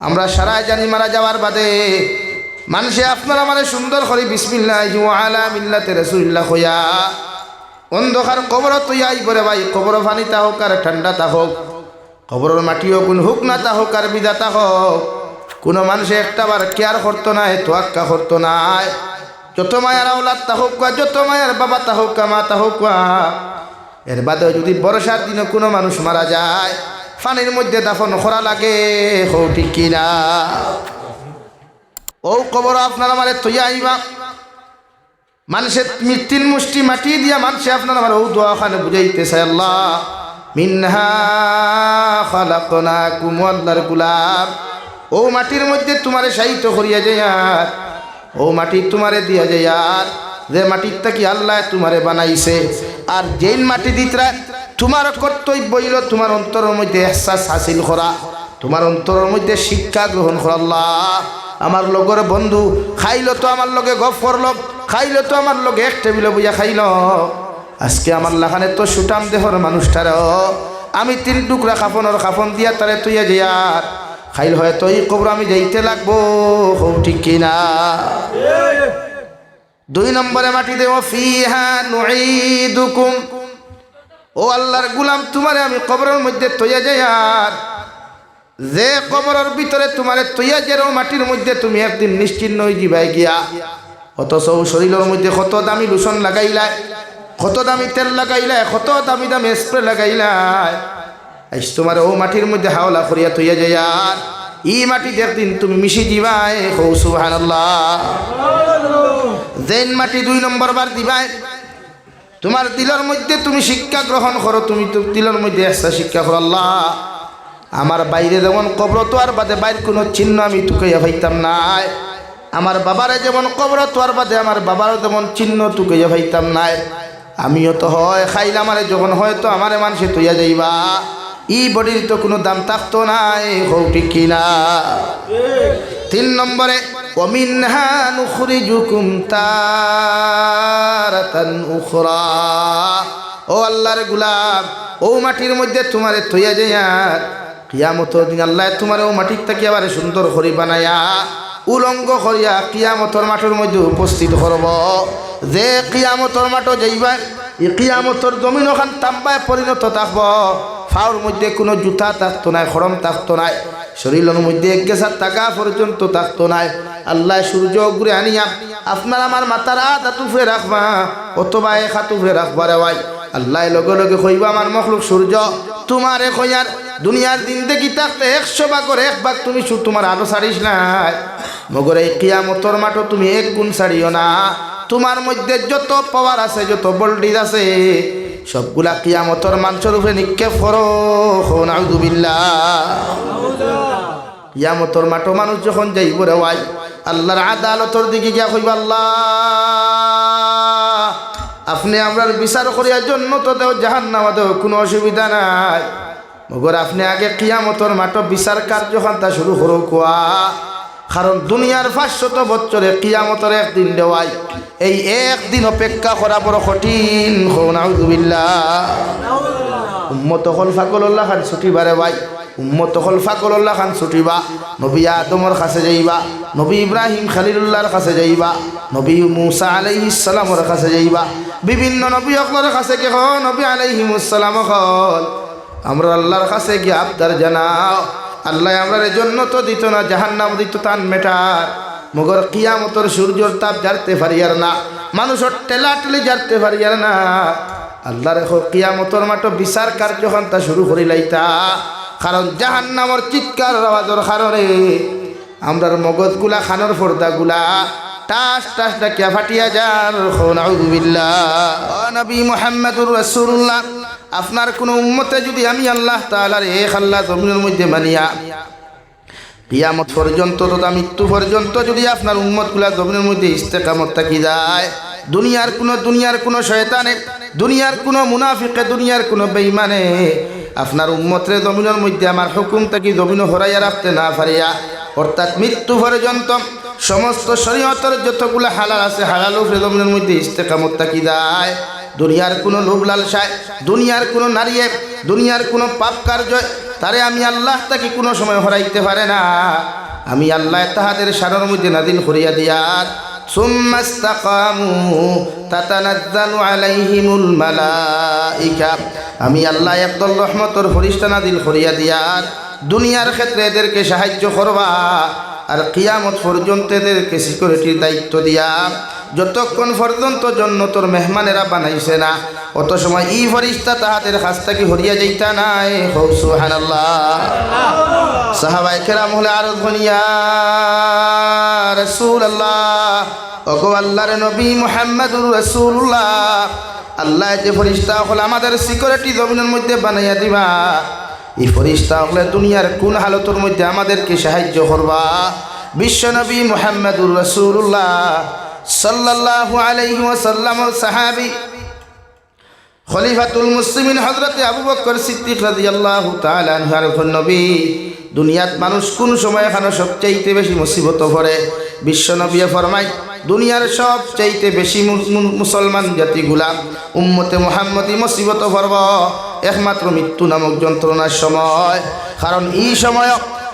আমরা সারাই জানি মারা যাওয়ার বাদে মানুষে আপনারা মানে সুন্দর করে বিসমিল্লাহি ওয়া আলা মিল্লাতি রাসূলিল্লাহ হইয়া অন্ধকার কবর তৈয়াই করে ভাই কবর পানি তা হোক আর ঠান্ডা তা হোক কবরের মাটিও কোন হোক না তা হোক আর বিদাতা হোক কোনো মানুষে একটাবার কেয়ার করতো না তোয়াক্কা করতো না যত মায়ের আওলাদ তা হোক যত মায়ের বাবা তা হোক মা তা হোক এর বাদে যদি বর্ষার দিনে কোনো মানুষ মারা যায় পানির মধ্যে দাফন করা লাগে হো ঠিক কিনা ও কবর আপনারা মানে তৈয়া আইবা মানুষের তিন মুষ্টি মাটি দিয়া মানুষে আপনারা আমার ও দোয়া খানে বুঝাইতেছে আল্লাহ মিনহা খালাকনাকুম আল্লাহর গোলাম ও মাটির মধ্যে তোমারে সাহিত্য করিয়া যায় আর ও মাটি তোমারে দিয়া যায় আর যে মাটির থাকি আল্লাহ তোমারে বানাইছে আর যেই মাটি দিতরা তোমার কর্তব্য হইল তোমার অন্তরের মধ্যে এহসাস হাসিল করা তোমার অন্তরের মধ্যে শিক্ষা গ্রহণ করা আল্লাহ আমার লগর বন্ধু খাইলো তো আমার লগে গপ করলো খাইলো তো আমার লগে এক টেবিলে বইয়া খাইল আজকে আমার লাখানে তো সুটাম দেহর মানুষটারও আমি 3 টুকরা কাফন দিয়া তারে তুইয়া যাইয়ার খাইল হয়তো এই কবর আমি যাইতে লাগবো ঠিক কিনা 2 নম্বরে মাটি দেব ফিহা নুঈদুকুম ও আল্লাহর গোলাম তোমারে আমি কবরের মধ্যে তৈয়া যাই আর যে কবরের ভিতরে তোমারে তৈয়া যেরো মাটির মধ্যে তুমি একদিন নিশ্চিন্ন হয়ে যাবে গিয়া অথচ শরীরের মধ্যে কত দামি লোশন লাগাইলাই কত দামি তেল লাগাইলাই কত দামি দামি স্প্রে লাগাইলাই আজ তোমার ও মাটির মধ্যে হাওলা করিয়া তৈয়া যাই আর ই মাটি একদিন তুমি মিশি দিবাই হো সুবহানাল্লাহ যেন মাটি 2 নম্বর বার দিবাই তোমার দিলের মধ্যে তুমি শিক্ষা গ্রহণ করো তুমি তো দিলের মধ্যে একটা শিক্ষা করো আল্লাহ আমার বাইরে যেমন কবর তো আর বাদে বাইর কোনো চিহ্ন আমি টুকাইয়া পাইতাম নাই আমার বাবারে যেমন কবর তো আর বাদে আমার বাবারও যেমন চিহ্ন টুকাইয়া পাইতাম নাই আমিও তো হয় খাইলাম আরে যখন হয়তো আমারে মানুষে তৈয়া যাইবা ই বডির তো কোনো দাম থাকতো নাই হোক ঠিক কিনা 3 নম্বরে ওমিনহা নুখরিজুকুম তারাতান উখরা ও আল্লাহর গোলাম ও মাটির মধ্যে তোমারে তৈয়া যাইয়ার কিয়ামতের দিন আল্লাহ তোমারে ও মাটির থেকে আবার সুন্দর করে বানায়া উলঙ্গ করিয়া কিয়ামতের মাঠের মধ্যে উপস্থিত করব যে কিয়ামতের মাঠ যাইবা এই কিয়ামতের জমিন ওখান তাম্বায় পরিণত থাকব ফাওর মধ্যে কোনো জুতা থাকতো নাই খরম থাকতো নাই শরীরের মধ্যে 1 টাকা পর্যন্ত থাকতো নাই আল্লাহ সূর্য ঘুরে আনিয়া আপনার আমার মাথার আধা তুফে রাখবা অথবা 1 হাত তুফে রাখবা রে ভাই আল্লাহ লগে লগে কইবা আমার মখলুক সূর্য তোমারে কইয়ার দুনিয়ার জিন্দেগি থাকতে 100 ভাগের 1 ভাগ তুমি তোমার আলো ছাড়িস নাই মগর এই কিয়ামতের মাঠ তুমি 1 গুণ ছাড়িও না তোমার মধ্যে যত পাওয়ার আছে যত বলডিজ আছে সবগুলা কিয়ামতের মানুষের উপরে নিক্ষেপ করো নাউযুবিল্লাহ কিয়ামতের মাঠ মানুষ যখন যাইব রে ভাই আল্লাহর আদালতের দিকে গিয়া কইবা আল্লাহ আপনি আমরার বিচার করিয়ার জন্য তো দেও জাহান্নামে দেও কোনো অসুবিধা নাই মগর আপনি আগে কিয়ামতের মাঠ বিচার কার্যখান্তা শুরু করো কোয়া কারণ দুনিয়ার 500 বছরে কিয়ামতের একদিন দেওয়াই এই একদিন অপেক্ষা করা বড় কঠিন নাউযুবিল্লাহ উম্মত হল ফাকলুল্লাহ খান ছুটিবারে ভাই উম্মত হল ফাকলুল্লাহ খান ছুটিবা নবী আদমের কাছে যাইবা নবী ইব্রাহিম খলিলুল্লাহর কাছে যাইবা নবী মুসা আলাইহিস সালামের কাছে যাইবা বিভিন্ন নবী সকলের কাছে কি হো নবী আলাইহিমুস সালাম হল আমরা আল্লাহর কাছে গিয়ে আবদার জানাও আল্লাহ আমরার জন্য তো দিত না জাহান্নাম দিত তান মেটার মগর কিয়ামতের সূর্যর তাপ জারতে পারিয়ার না মানুষের টেলাটলি জারতে পারিয়ার না আল্লাহ রেখো কিয়ামতের মাঠ বিচার কার্যখান্তা শুরু করিলাইতা কারণ জাহান্নামের চিৎকার আওয়াজের কারণে আমরার মগজগুলা খানোর পর্দাগুলা টাস টাস ডাকিয়া ফাটিয়া যার নাউযুবিল্লাহ ও নবী মুহাম্মদুর রাসূলুল্লাহ আপনার কোন উম্মতে যদি আমি আল্লাহ তাআলার এক আল্লাহ জমিনের মধ্যে মানিয়া কিয়ামত পর্যন্ত তথা মৃত্যু পর্যন্ত যদি আপনার উম্মতগুলা জমিনের মধ্যে ইস্তেকামত থাকি যায় দুনিয়ার কোনো শয়তানে দুনিয়ার কোনো মুনাফিকে দুনিয়ার কোনো বেঈমানে আপনার উম্মতরে জমিনের মধ্যে আমার হুকুম থাকি জমিন হরাইয়া রাখতে না পারিয়া অর্থাৎ মৃত্যু পর্যন্ত সমস্ত শরীয়তের যতগুলো হালাল আছে হালাল উপরে জমিনের মধ্যে ইস্তেকামত থাকি যায় দুনিয়ার কোনো লোভ লালসায় দুনিয়ার কোনো নারী দুনিয়ার কোনো পাপ কার্য তারে আমি আল্লাহ তাকে কোনো সময় হরাইতে পারে না। আমি আল্লাহ তাহাদের শানের মধ্যে নাজিল করিয়া দিয়ার সুম্মা ইসতাকামু তাতানাজ্জালু আলাইহিমুল মালাইকা, আমি আল্লাহ একদল রহমতের ফেরেশতা নাজিল করিয়া দিয়ার দুনিয়ার ক্ষেত্রে এদেরকে সাহায্য করবা আর কিয়ামত পর্যন্ত এদেরকে সিকিউরিটির দায়িত্ব দিয়া যতক্ষণ পর্যন্ত জন্নতর মেহমানেরা বানাইছে না অত সময় ই ফেরেশতা তাহাদের কাছ থেকে হরিয়া যাইতা নাই। সুবহানাল্লাহ। সাহাবায়ে কেরাম হলে আরজ হনিয়া রাসূলুল্লাহ, ওগো আল্লাহর নবী মুহাম্মদুর রাসূলুল্লাহ, আল্লাহ যে ফেরেশতা হল আমাদের সিকিউরিটি জমিনের মধ্যে বানাইয়া দিবা, এই ফেরেশতা হলে দুনিয়ার কোন হালতের মধ্যে আমাদেরকে সাহায্য করবা? বিশ্বনবী মুহাম্মদুর রাসূলুল্লাহ সাল্লাল্লাহু আলাইহি ওয়াসাল্লামের সাহাবী খলিফাতুল মুসলিমিন হযরত আবু বকর সিদ্দিক রাদিয়াল্লাহু তাআলা আনহু নবী, দুনিয়াত মানুষ কোন সময় এখানে সবচাইতে বেশি মুসিবত পড়ে? বিশ্বনবী ফরমায় দুনিয়ার সবচাইতে বেশি মুসলমান জাতিগুলা উম্মতে মুহাম্মদী মুসিবত পড়ব একমাত্র মৃত্যু নামক যন্ত্রণার সময়। কারণ এই সময়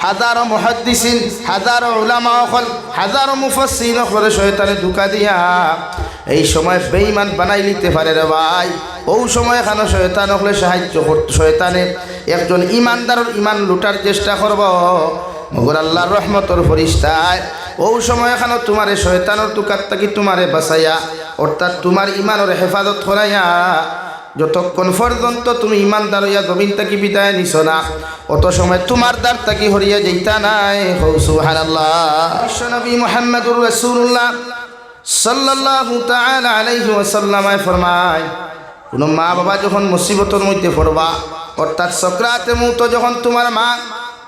হাজারো মুহাদ্দিসিন, হাজারো উলামা, হাজারো মুফাসসিরিন করে শয়তানে ধোঁকা দিয়া এই সময় বেঈমান বানাই নিতে পারে রে ভাই। ওই সময় এখানে শয়তান হলে সাহায্য করতে, শয়তানে একজন ইমানদারের ইমান লুটার চেষ্টা করব, মগর আল্লাহর রহমতের ফেরেশতায় ওই সময় এখানে তোমারে শয়তানের তুকার থাকি তোমারে বাঁচাইয়া অর্থাৎ তোমার ইমানের হেফাজত করাইয়া যতক্ষণ পর্যন্ত তুমি ইমানদার হইয়া জমিন থাকি বিদায় নিছ না অত সময় তোমার দ্বার থাকি হরিয়া যাইতা নাই। সুবহানাল্লাহ। বিশ্বনবী মুহাম্মদুর রাসূলুল্লাহ সাল্লাল্লাহু তাআলা আলাইহি ওয়াসাল্লাম ফরমায় কোন মা বাবা যখন মুসিবতের মধ্যে পড়বা অর্থাৎ সকরাতে মউত যখন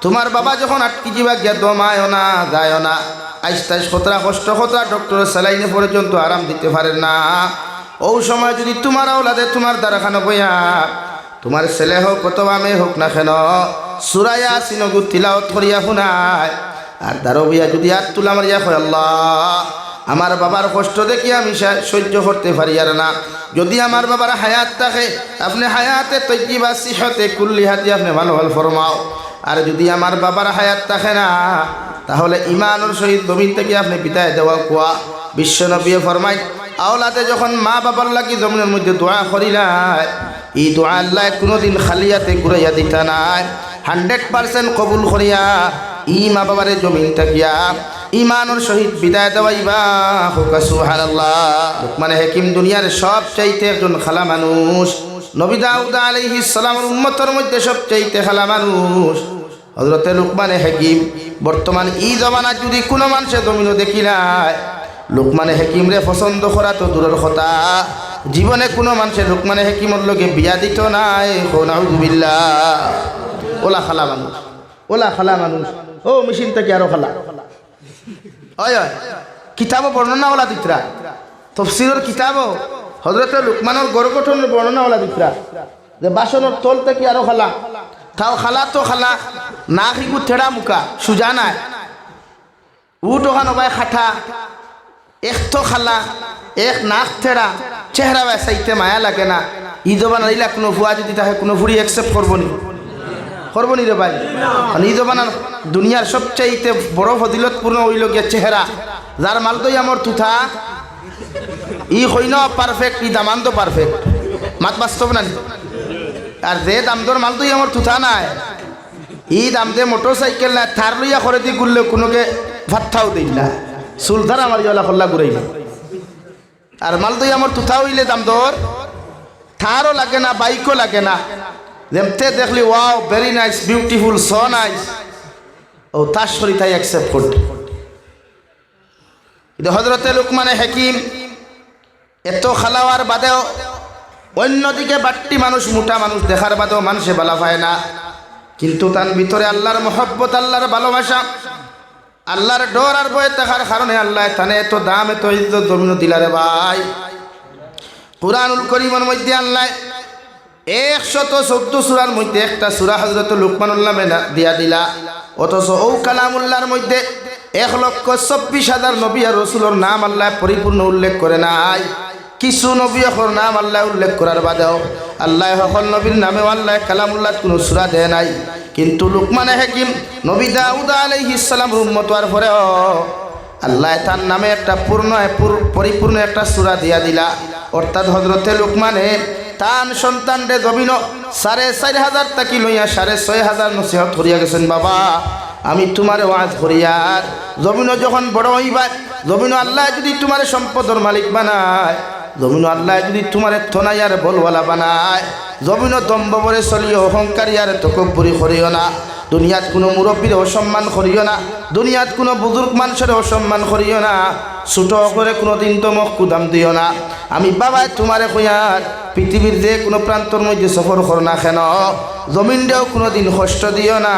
তোমার বাবা যখন আটকি যাবা গিয়া দমায় না যায় না আস্তে আস্তে কষ্ট ডক্টর স্যালাইনে পর্যন্ত আরাম দিতে পারে না, ওই সময় যদি তোমার আওলাদে তোমার দ্বারাখানো বইয়া তোমার ছেলে হোক অথবা মেয়ে হোক না কেন সূরা ইয়াসিন তিলাওয়াত করিয়া শুনায় আর দারো বইয়া যদি আর তুলা মারিয়া কয় আল্লাহ আমার বাবার কষ্ট দেখি আমি সহ্য করতে পারি আর না, যদি আমার বাবার হায়াত থাকে আপনি হায়াতে তৈবা সিহতে কুল্লি হাতি আপনি ভালো ভালো ফরমাও, আর যদি আমার বাবার হায়াত থাকে না তাহলে ইমানের সহিত জমিন থেকে আপনি বিদায় দেওয়া কোয়া। বিশ্বনবী ফরমায় আওলাদে যখন মা বাবার লাগি জমিনের মধ্যে দোয়া করিলাই এই দোয়া আল্লাহ কোনোদিন খালিয়াতে ঘুরাইয়া দিতা নাই, 100% কবুল করিয়া ই মা বাবারে জমিন থাকিয়া ইমানের সহিত বিদায় দেওয়াইবা। সুবহানাল্লাহ। লোকমান হাকিম দুনিয়ার সব চাইতে একজন খালা মানুষ, নবী দাউদ আলাইহিস সালামের উম্মতের মধ্যে সবচাইতে খালা মানুষ হযরতে লোকমান হাকিম। বর্তমান এই জমানা যদি কোনো মানুষের জমিনও দেখি নাই লোকমান হাকিম রে পছন্দ করা তো দূরের কথা, জীবনে কোনো মানুষের লোকমান হাকিমের লগে বিয়া দিত নাই। নাউযুবিল্লাহ। ওলা খালা মানুষ, ওলা খালা মানুষ, ও মেশিন থেকে আরো খালা হয় হয় কিতাবও বর্ণনা ওলা দিতরা, তফসিরের কিতাবও হযরতে লোকমানের গড় গঠনের বর্ণনা ওলা দিতরা যে বাসনের তল থেকে আরো খালা, তাও খালা তো খালা না শিকু থেড়া মুখা সুজা নাই উট ওখানো বাই খাঠা এক তো খালা এক নাক থেড়া চেহারা চাইতে মায়া লাগে না। ঈদবান আইলা কোনো ভুয়া যদি তাকে কোনো ফুরি অ্যাকসেপ্ট করবো নি রে ভাই। ঈদবানার দুনিয়ার সবচাইতে বড় ফজিলতপূর্ণ হইল গিয়া চেহারা, যার মাল দই আমার তুথা ই হইন পারফেক্ট, ই দামান তো পারফেক্ট, মাত বাস্তব না। আর যে দামদর মাল দই আমার তুথা নাই ই দাম দে মোটর সাইকেল নাই থার লইয়া করে দি গুললে কোনোকে ভাত্তাও দিই না, সুলতান আমার ইলা খল্লা ঘুরাইল। আর মাল দই আমার তুথা হইলে দাম দর থারও লাগে না বাইকও লাগে না, যেমতে দেখলি wow very nice beautiful so nice ও তার শরীর তাই অ্যাকসেপ্ট করতে। কিন্তু হযরতে লোকমান হাকিম এত খালাওয়ার বাদেও অন্যদিকে বাট্টি মানুষ মোটা মানুষ দেখার বাদেও মানুষে বালা পায় না, কিন্তু তার ভিতরে আল্লাহর মহব্বত আল্লাহর ভালোবাসা আল্লাহর ডর আর ভয় থাকার কারণে আল্লাহ তানে এত দাম এত ইজ্জত জমিন দিলারে ভাই। কুরআনুল কারীমের মধ্যে আল্লাহ 114 সূরার মধ্যে একটা সূরা হযরত লোকমানুল নামে দিয়া দিলা, অথচ ও কালামুল্লাহর মধ্যে 1,24,000 নবী আর রাসূলের নাম আল্লাহ পরিপূর্ণ উল্লেখ করে নাই। কিছু নবী এর নাম আল্লাহ উল্লেখ করার বাদেও আল্লাহ সকল নবীর নামে আল্লাহ কালামুল্লাহ কোনো সূরা দেয় নাই, কিন্তু লুকমানে হাকিম নবী দাউদ আলাইহিস সালাম উম্মত হওয়ার পরেও আল্লাহ তার নামে একটা পরিপূর্ণ একটা সূরা দিয়া দিলা। অর্থাৎ হযরতে লুকমানে তান সন্তানরে জমিন 4,500 টাকি লইয়া 6,500 নসিহত করিয়া গেছেন, বাবা আমি তোমারে ওয়াজ করিয়ার জমিন যখন বড় হইবা, জমিন আল্লাহ যদি তোমারে সম্পদের মালিক বানায়, জমিন আল্লাহ যদি তোমারে থনাইয়ার বলওয়ালা বানায়, জমিন দম্ভ বরে চলিও অহংকারী আর তকব্বুরি করিও না, দুনিয়াত কোনো মুরব্বীর অসম্মান করিও না, দুনিয়াত কোনো বুজুর্গ মানুষের অসম্মান করিও না, ছোট করে কোনো দিন তোমাক কুদাম দিও না। আমি বাবা তোমারে কইয়ার পৃথিবীর যে কোনো প্রান্তর মধ্যে সফর কর না কেন, জমিন দেও কোনো দিন কষ্ট দিও না,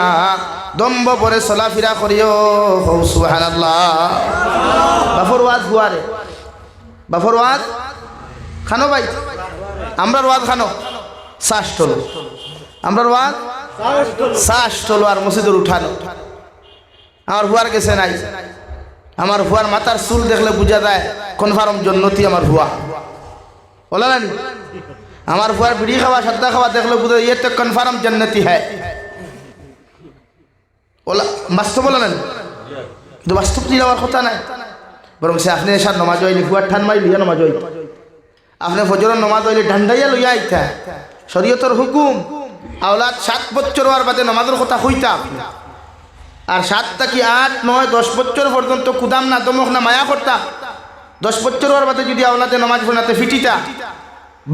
দম্ভ বরে চলাফেরা করিও। সুবহানাল্লাহ। বাফর ওয়াজ হুয়ারে, বাফর ওয়াজ খানো ভাই, আমরার ওয়াজ খানো শ্বাসটলো, আমরার ওয়াজ শ্বাসটলো আর মসজিদের উঠানো। আমার হুয়ার গেছে নাই, আমার হুয়ার মাথার চুল দেখলে বোঝা যায় কনফার্ম জন্নতি আমার হুয়া, বলা না? আমার হুয়ার বিড়ি খাওয়া সাদ্দা খাওয়া দেখলে বোঝা ইয়ে তো কনফার্ম জন্নতি হ্যাঁ, ওলা বাস্তব বলা না? কিন্তু বাস্তব যাওয়ার কথা নাই, বরং সে আপনি এসার নমাজ হইলে হুয়ার ঠান মারি লইয়া নমাজ হইত, আপনি ফজরের নমাজ হইলে ঢান্ডাইয়া লইয়া আইতা। শরীয়তের হুকুম আওলাদ 7 বছর হওয়ার বাদে নমাজের কথা হইতা, আর 7 থেকে 8, 9, 10 বছর পর্যন্ত কুদাম না দমক না মায়া করতা। 10 বছর হওয়ার বাদে যদি আওলাদে নমাজ পড়াতে ফিটিতা,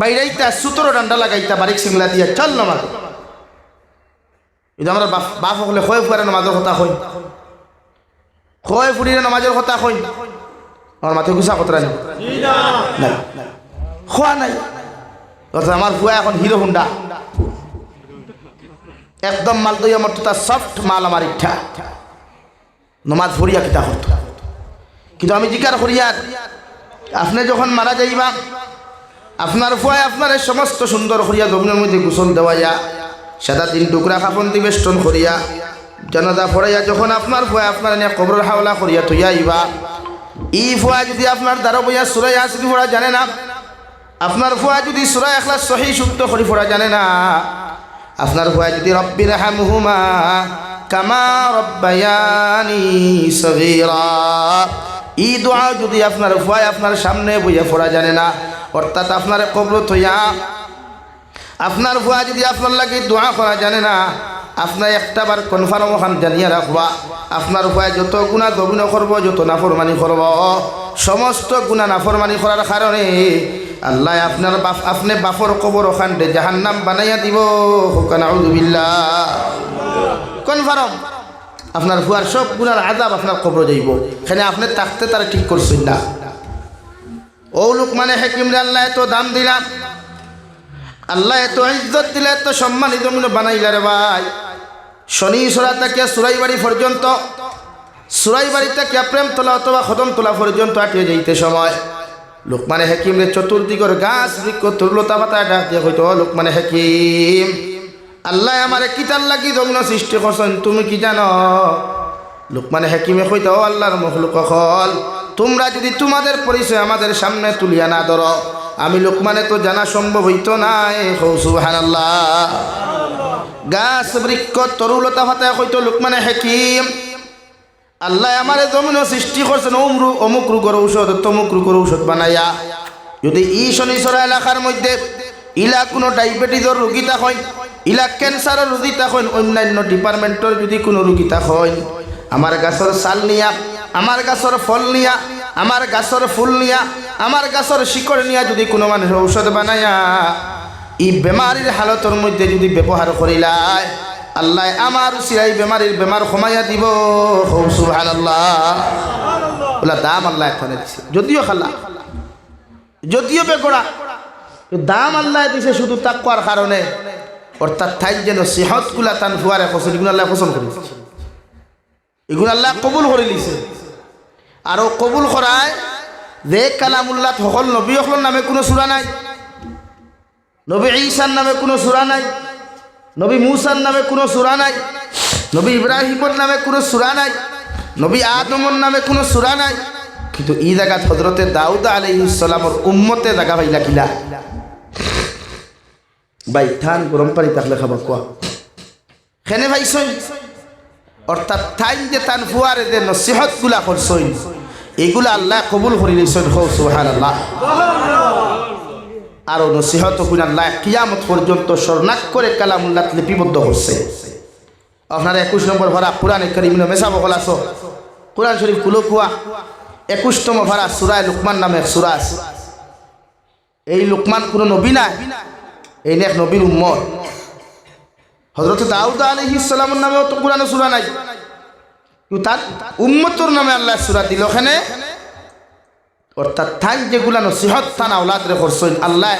বাইরাইতা, সুতরো ডান্ডা লাগাইতা, বারিক সিংলা দিয়া চল নমাজ। কিন্তু আমরা বাপ হলে খয় ফুয়ারে নমাজের কথা হই, খয় ফুরিরে নমাজের কথা হই, আমার মাথায় গুছা কতরা নেই, খোয়া নাই। অর্থাৎ আমার ফুয়া এখন হিরো হুন্ডা, একদম মাল দই আমার তো তার সফট মাল আমার ইচ্ছা, নমাজ ফুরিয়া কিতা করত। কিন্তু আমি জিকার করিয়ার আপনি যখন মারা যাইবা, আপনার ফুয়ায় আপনার সমস্ত সুন্দর করিয়া জমিনের মধ্যে গোসল দেওয়াইয়া, সাদা 3 টুকরা কাপড় দিয়ে বেষ্টন করিয়া, জানাজা পড়াইয়া যখন আপনার ফুয়ায় আপনার নিয়ে কবরের হাওলা করিয়া থইয়া আইবা, ই ফুয়া যদি আপনার দ্বারা বইয়া সূরা ইয়াসিন পড়া জানে না, আপনার ফুয়া যদি সূরা ইখলাস সহিহ শুদ্ধ করে পড়া জানে না, আপনার ফুয়া যদি রব্বির হামহুমা কামা রব্বায়ানি সগীরা, এই দোয়া যদি আপনার ফুয়া আপনার সামনে বইয়া পড়া জানে না, অর্থাৎ আপনার কবর থইয়া আপনার ফুয়া যদি আপনার লাগে দোয়া করা জানে না, আপনার একটাবার কনফার্ম ওখান জানিয়ে রাখবা, আপনার ফুয়া যত গুণা দবিন করব, যত নাফরমানি করব, সমস্ত গুণা নাফরমানি করার কারণে আল্লাহ আপনার আপনি বাপর কবর ওখান জাহান্নাম বানাইয়া দিব। নাউযুবিল্লাহ। কনফার্ম আপনার ফুয়ার সব গুণার আযাব আপনার কবর যাইব, এখানে আপনি থাকতে তারা ঠিক করছেন না। ও লুকমানে হাকিমরে আল্লাহ এত দাম দিলাম, আল্লাহ এত ইজ্জত দিলে, এত সম্মানিত বানাইলা রে ভাই। শনি সরা থেকে সুরাইবাড়ি পর্যন্ত, সুরাইবাড়ি থেকে প্রেম তোলা অথবা খদম তোলা পর্যন্ত আটিয়ে যাইতে সময় লুকমানে হাকিমরে চতুর্দিকের গাছ বৃক্ষ তরুলতা পাতা ডাক দিয়ে হইতো, লুকমানে হাকিম আল্লাহ আমারে কিতার লাগি জমিন সৃষ্টি করছেন তুমি কি জানো? লুকমানে হাকিমে কইতো, ও আল্লাহর মখলুক হল, তোমরা যদি তোমাদের পরিচয় আমাদের সামনে তুলিয়া না ধরো, আমি লুকমানে তো জানা সম্ভব হইতো না। সুবহানাল্লাহ। গাছ বৃক্ষ তরুলতা পাতা কইতো লুকমানে হাকিম আল্লাহ আমারে জমিন সৃষ্টি করছেন অমুক রোগের ঔষধ, তমুক রোগের ঔষধ বানাইয়া। যদি ই শনিচরা এলাকার মধ্যে ইলা কোনো ডায়াবেটিসের রোগী থাকেন, ইলা ক্যান্সারের রোগী থাকেন, অন্যান্য ডিপার্টমেন্টের যদি কোনো রোগী থাকেন, আমার গাছের ছাল নিয়া, আমার গাছের ফল নিয়া, আমার গাছের ফুল নিয়া, আমার গাছের শিকড় নিয়া যদি কোনো মানুষ ঔষধ বানাইয়া এই বেমারির হালতের মধ্যে যদি ব্যবহার করিলায়, আল্লাহ আমার সিরাই বেমার কমাইয়া দিব। সুবহানাল্লাহ। ওলা দাম আল্লাহ এখানে দিছে, যদিও খালা, যদিও বেগড়া, দাম আল্লাহ দিছে শুধু তাকওয়ার কারণে। অর্থাৎ ঠাই যেন সিহতগুলা তান ফুয়ারে ফসল, এগুলো আল্লাহ পছন্দ করেছে, এগুলো আল্লাহ কবুল করে নিছে। আর ও কবুল করায় যে কালামুল্লাহ সকল নবী সকলের নামে কোনো সূরা নাই, নবী ঈসার নামে কোনো সূরা নাই, নবী মুসার নামে কোনো সূরা নাই, নবী ইব্রাহিমের নামে কোনো সূরা নাই, নবী আদমের নামে কোনো সূরা নাই। কিন্তু এই জায়গা হযরতে দাউদ আলাইহিস সালামের উম্মতে জায়গা পাইলা কিলা? ভাই থান গরম পানি থাকলে খাবা কোয়া, খেনে ভাইছই অর্থাৎ তাই যে তান ফুয়ারে যে নসিহতগুলা করছই এগুলা আল্লাহ কবুল করে নিছেন সুবহানাল্লাহ আর নসিহত গুণ আল্লাহ কিয়ামত পর্যন্ত স্বর্ণাক করে কালামুল্লাহ লিপিবদ্ধ করছে আপনারা 21 নম্বর ভাড়া কোরআনে কারীম মেসা বকল আছো কোরআন শরীফ খুলো কুয়া 21তম ভাড়া সূরা লুকমান নামের সূরা আছে এই লুকমান কোন নবী না এই এক নবীর উম্মত হযরত দাউদ আলাইহিস সালামের নামেও তো কোরআনে সূরা নাই কিন্তু তার উম্মতের নামে আল্লাহ সূরা দিল ওখানে অর্থাৎ তাই যেগুলা নসিহত তান আওলাদরে করছেন আল্লাহ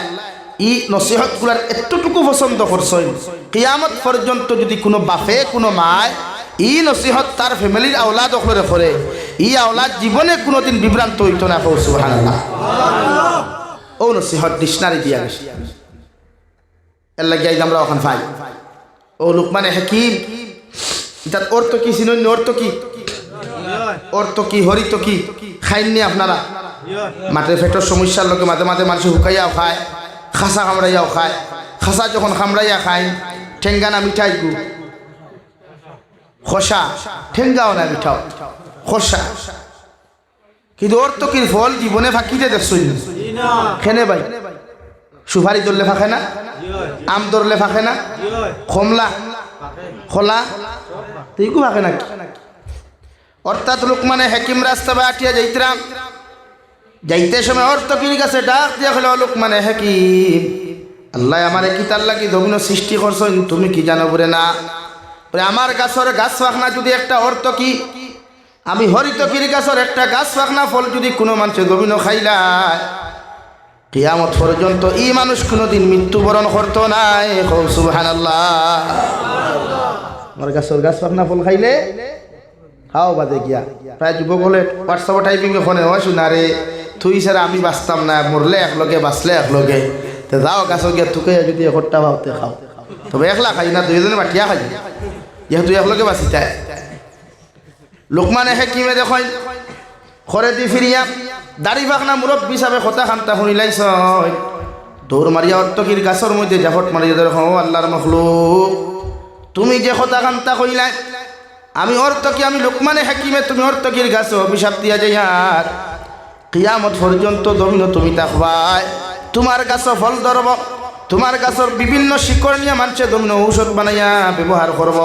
ই নসিহতগুলার এতটুকু পছন্দ করছেন কিয়ামত পর্যন্ত যদি কোনো বাপে কোনো মায় ই নসিহত তার ফ্যামিলির আওলাদ ওখরে করে ই আওলাদ জীবনে কোনোদিন বিভ্রান্ত হইত না সুবহানাল্লাহ ও নসিহত ডিকশনারি দিয়া গেছে এর লাগিয়ে আমরা ওখান পাই ও লুকমানে হাকিম এটা অর্থ কি সিনোনি অর্থ কি হরিত কি খাইননি আপনারা মাঠের পেটের সমস্যার লোকে মাঝে মাঝে মানুষ হুকাইয়াও খায় খাসা কামড়াইয়াও খায় খাসা যখন কামড়াইয়া খায় ঠেঙ্গা না মিঠাই গু খসা ঠেঙ্গাও না মিঠাও খসা কিন্তু অর্থ কি ফল জীবনে ফাঁকিতে দেখছই খেনে ভাই সুপারি ধরলে ফাঁকে না আম ধরলে ফাঁকে না কমলা খোলা তুইকু ফাঁকে নাকি অর্থাৎ লুকমানে হাকিম রাস্তা বা আটিয়া যাইতরাম যাইতে সময় অর্থ কির কাছে ডাক দিয়া হলো লুকমানে হাকিম আল্লাহ আমারে কি তার লাগি জমিন সৃষ্টি করছেন তুমি কি জানো বলে না আমার গাছর গাছ ফাঁকনা যদি একটা অর্থ কি আমি হরিত কির গাছর একটা গাছ ফাঁকনা ফল যদি কোনো মানুষের জমিন খাইলায় কিয়ামত পর্যন্ত এই মানুষ কোনোদিন মৃত্যুবরণ করতো নাই সুবহানাল্লাহ আমার গাছর গাছ ফাঁকনা ফল খাইলে খাও বাদে গিয়া প্রায় যুবক হলে হোয়াটসঅ্যাপ টাইপিংয়ে ফোনে হয় শুনা রে তুই ছাড়া আমি বাঁচতাম না মরলে একলগে বাঁচলে একলগে তো যাও গাছও গিয়া তুকে যদি একটা ভাবতে খাও তবে একলা খাই না দুইজনে বাটিয়া খাই যেহেতু একলগে বাঁচি যায় লোকমানে হাকিমে দেখেন খরে দি ফিরিয়া দাড়ি বাগনা মুরব্বী হিসাবে কথা খান্তা শুনিলাইছ দৌড় মারিয়া অর্তকির গাছর মধ্যে জাফট মারিয়া দেখো আল্লাহর মখলুক তুমি যে কথা খান্তা কইলাই আমি অর্থকি আমি লোকমানে হাকিমে তুমি অর্থকির গাছ অভিশাপ দিয়া যাই আর কিয়ামত পর্যন্ত জমিন তুমি থাকবাই তোমার গাছ ফল ধরব তোমার গাছর বিভিন্ন শিকড় নিয়ে মানুষে জমিন ঔষধ বানাইয়া ব্যবহার করব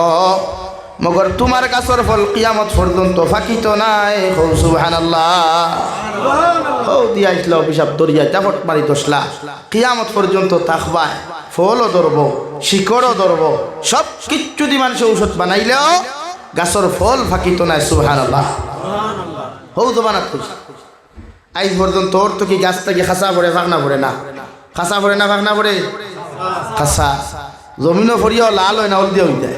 মগর তোমার গাছর ফল কিয়ামত পর্যন্ত ফাঁকিত নাই সুবহানাল্লাহ ও দিয়া আসলে অভিশাপ দরিয়া জাফট মারি দোসলা কিয়ামত পর্যন্ত থাকবাই ফলও ধরব শিকড়ও ধরব সব কিচ্ছু দিয়ে মানুষে ঔষধ বানাইলেও গাছর ফল ফাঁকিত নাই সুবহানাল্লাহ হৌ তো বানাত খুশি আজ পর্যন্ত তোর তো কি গাছ থেকে খাসা পড়ে ফাঁকনা পড়ে না খাসা পড়ে না ফাঁকনা পড়ে খাসা জমিনও ফরিয়া লাল হয় না ওল দিয়া হয়ে যায়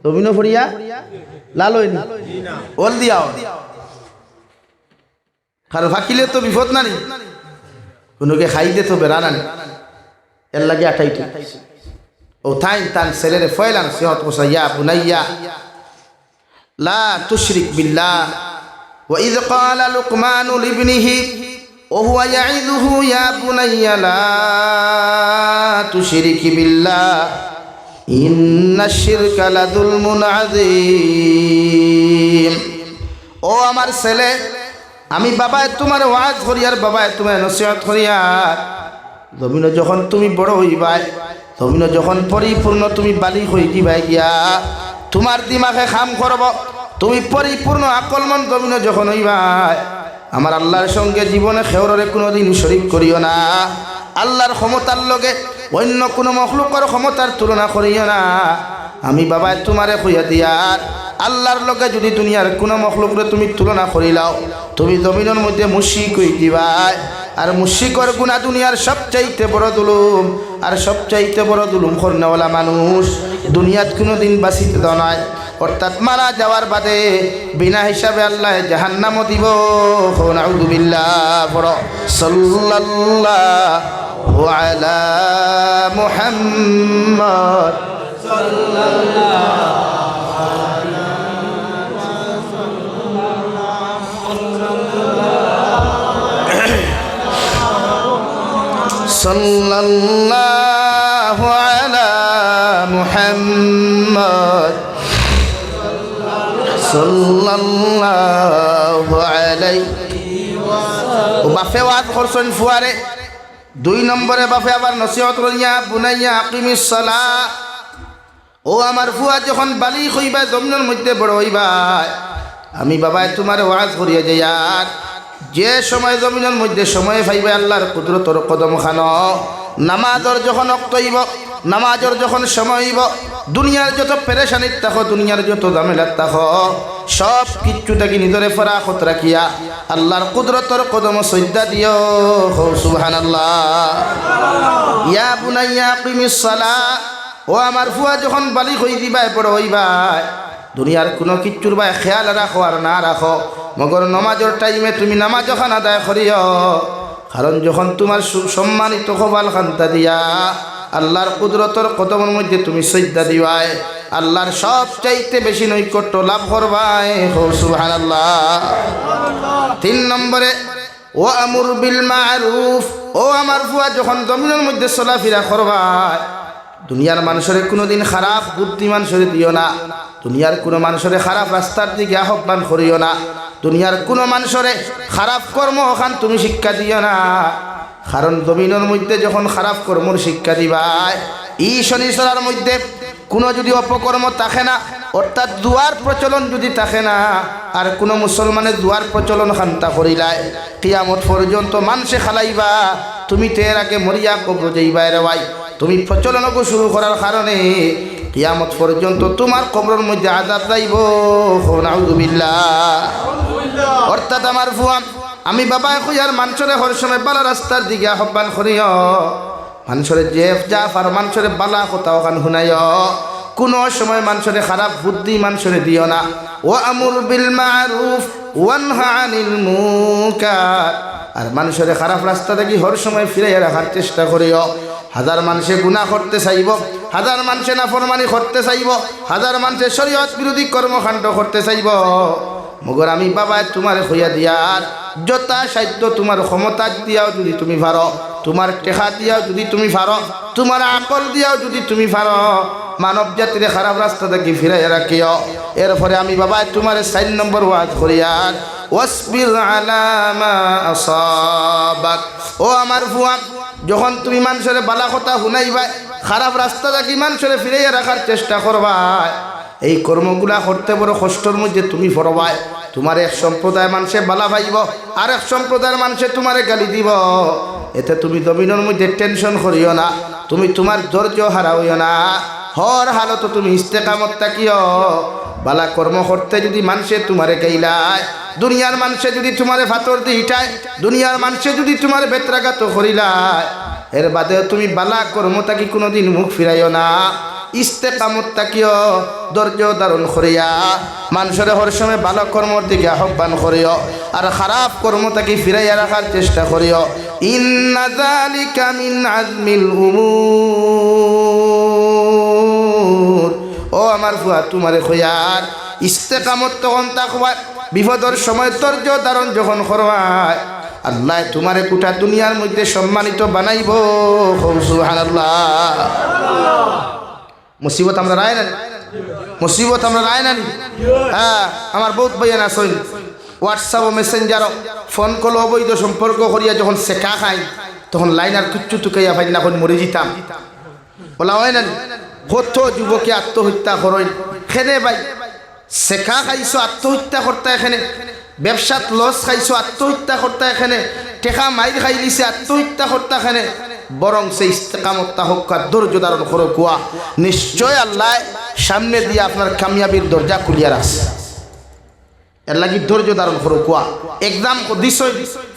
জমিনও ফরিয়া লাল হয় না ওল দিয়াও কারণ ফাঁকিলে তো বিপদ না নি কোনোকে খাইতে তো বেড়া না এর লাগে আটাইটি ও থাইন তান ছেলেরে ফয়লান সিহত কোসাইয়া বুনাইয়া লা তুশরিক বিল্লাহ وإذ قال لقمان لابنه وهو يعظه يا بني لا تشرك بالله إن الشرك لظلم عظيم ও আমার ছেলে আমি বাবায় তোমার ওয়াজ করি আর বাবায় তোমার নসিহত করি আর জমিন যখন তুমি বড় হইবাই জমিন যখন পরিপূর্ণ তুমি বালিক হই দিবাই গিয়া তোমার দিমাগে কাম করব তুমি পরিপূর্ণ আকলমন জমিন যখন হইবাই আমার আল্লাহর সঙ্গে জীবনে খেওরে কোনোদিন শরীক করিও না আল্লাহর ক্ষমতার লগে অন্য কোনো মখলুকের ক্ষমতার তুলনা করিও না আমি বাবায় তোমারে কইয়া দিয়ার আল্লাহর লগে যদি দুনিয়ার কোনো মখলুকরে তুমি তুলনা করিলাও তুমি জমিনের মধ্যে মুশরিক হই দিবাই আর মুশরিকর গুনাহ দুনিয়ার সবচাইতে বড় জুলুম আর সবচাইতে বড় জুলুম করনেওয়ালা মানুষ দুনিয়াত কোনোদিন বাঁচিতে দাও নাই অর্থাৎ মারা যাওয়ার বাদে বিনা হিসাবে আল্লাহ জাহান্নামও দিব নাউযু বিল্লাহ পড়ো সাল্লাল্লাহু আলা মুহাম্মদ সাল্লাল্লাহু আলা মুহাম্মদ সাল্লাল্লাহু আলাইহি ও বাপে ওয়াজ করছেন ফুয়ারে 2 নম্বরে বাপে আবার নসিহত করিয়া বুনাইয়া আকিমিস সালাহ ও আমার ফুয়া যখন বালিগ হইবা জমিনের মধ্যে বড় হইবা আমি বাবায় তোমার ওয়াজ করিয়া যাই আর যে সময় জমিনের মধ্যে সময় পাইবে আল্লাহর কুদরতর কদম খানো নামাজর যখন ওয়াক্ত হইব নামাজর যখন সময় হইব দুনিয়ার যত পেরেশানিত থাকো দুনিয়ার যত ঝামেলাত থাকো সব কিচ্ছুটাকে নিজরে ফরাখত রাখিয়া আল্লাহর কুদরতর কদম সজদা দিও সুবহানাল্লাহ ইয়া বুনাইয়া আকিমিস সালাহ ও আমার ফুয়া যখন বালিগ হই দিবাই বড় হইবাই দুনিয়ার কোনো কিচ্ছুর বাই খেয়াল রাখো আর না রাখো মগর নমাজের টাইমে তুমি নামাজ যখন আদায় করিও কারণ যখন তোমার সম্মানিত কপাল খান্তা দিয়া আল্লাহর কুদরতর কদমের মধ্যে তুমি সজদা দিবাই আল্লাহর সব চাইতে বেশি নৈকট্য লাভ করবাই সুবহানাল্লাহ 3 নম্বরে ও আমর বিল মারুফ ও আমার ফুয়া যখন জমিনের মধ্যে চলাফেরা করবাই দুনিয়ার মানুষের কোনোদিন খারাপ বুদ্ধি মানুষের দিও না দুনিয়ার কোনো মানুষের খারাপ রাস্তার দিকে আহ্বান করিও না দুনিয়ার কোনো মানুষের খারাপ কর্ম ওখান তুমি শিক্ষা দিও না কারণ জমিনের মধ্যে যখন খারাপ কর্মর শিক্ষা দিবাই এই শনিচরার মধ্যে কোনো যদি অপকর্ম থাকে না অর্থাৎ দুয়ার প্রচলন যদি থাকে না আর কোনো মুসলমানের দুয়ার প্রচলন খান্তা করিলাই কিয়ামত পর্যন্ত মানুষে খালাইবা তুমি তের আগে মরিয়া কবর যাইবা রে ভাই তুমি প্রচলনকে শুরু করার কারণে কিয়ামত পর্যন্ত তোমার কবরের মধ্যে আযাব যাইব নাউযুবিল্লাহ অর্থাৎ আমার ফুয়া আমি বাবায় কইয়ার মানুষের হর সময় বালা রাস্তার দিকে আহ্বান করিও মানুষের জেফ জাফ আর মানুষের বালা কথা ওখান শুনাইও কোনো সময় মানুষের খারাপ বুদ্ধি মানুষের দিও না ও আমর বিল মারুফ ওয়ানহা আনিল মুনকার আর মানুষের খারাপ রাস্তা থেকে হর সময় ফিরাইয়া রাখার চেষ্টা করিও হাজার মানুষে গুনাহ করতে চাইব হাজার মানুষে নাফরমানি করতে চাইব হাজার মানুষে শরীয়ত বিরোধী কর্মকাণ্ড করতে চাইব মগর আমি বাবা তোমার হইয়া দিয়ার যথা সাধ্য তোমার ক্ষমতা দিয়াও যদি তুমি পারো তোমার টেকা দিয়াও যদি তুমি পারো তোমার আকল দিয়াও যদি তুমি পারো মানব জাতির খারাপ রাস্তা থেকে ফিরাইয়া রাখিও এরপরে আমি বাবা তোমার 4 নম্বর ওয়াজ করিয়ার ওয়াসবির আলা মা আসাবাক ও আমার ফুয়া যখন তুমি মানুষের বালা কথা শুনাইবা খারাপ রাস্তা থেকে মানুষের ফিরাইয়া রাখার চেষ্টা করবা এই কর্মগুলা করতে বড় কষ্টের মধ্যে তুমি পড়বাই তোমার এক সম্প্রদায় মানুষে বালা পাইব আর এক সম্প্রদায়ের মানুষে তোমারে গালি দিব এতে তুমি জমিনের মধ্যে টেনশন করিও না তুমি তোমার ধৈর্য হারাইও না হর হালত তুমি ইস্তেকামত থাকিও বালা কর্ম করতে যদি মানুষে তোমারে গাইলায় দুনিয়ার মানুষে যদি তোমারে ফাতর দিয়ে ইটায় দুনিয়ার মানুষে যদি তোমার বেত্রাঘাত করিলায় এর বাদে তুমি বালা কর্ম থাকি কোনোদিন মুখ ফিরাইও না ইস্তেকামত থাকিও ধৈর্য ধারণ করিয়া মানুষের হর সময় ভালো কর্মর দিকে আহ্বান করিও আর খারাপ কর্ম থাকি ফিরাইয়া রাখার চেষ্টা করিও ইন্না যালিকা মিন আজমিল উমুর ও আমার ফুয়া তোমারে কইয়ার ইস্তেকামত তখন থাকবা বিপদের সময় ধৈর্য ধারণ যখন করবাই আল্লাহ তোমারে গোটা দুনিয়ার মধ্যে সম্মানিত বানাইব সুবহানাল্লাহ মুসিবত আমরা রায় না মুসিবত আমরা রায় না হ্যাঁ আমার বহুত ভাইয়া না শৈল হোয়াটসঅ্যাপ মেসেঞ্জার ফোন কল অবৈধ সম্পর্ক করিয়া যখন শেখা খাই তখন লাইনার কিচ্ছু টুকাইয়া ভাই না মরে যেতাম বলা হয় না কত যুবকে আত্মহত্যা করেন খেনে ভাই শেখা খাইছো আত্মহত্যা করতে এখানে ব্যবসাত লস খাইছো আত্মহত্যা করতে এখানে টেকা মাইর খাই লিছে আত্মহত্যা করতে এখানে বরং সেই ইস্তেকামতটা হোক ধৈর্য ধারণ করো কুয়া নিশ্চয় আল্লাহ সামনে দিয়ে আপনার কামিয়াবির দরজা খুলিয়া রাখছে এর লাগি ধৈর্য ধারণ করো কুয়া এক্সাম দিছই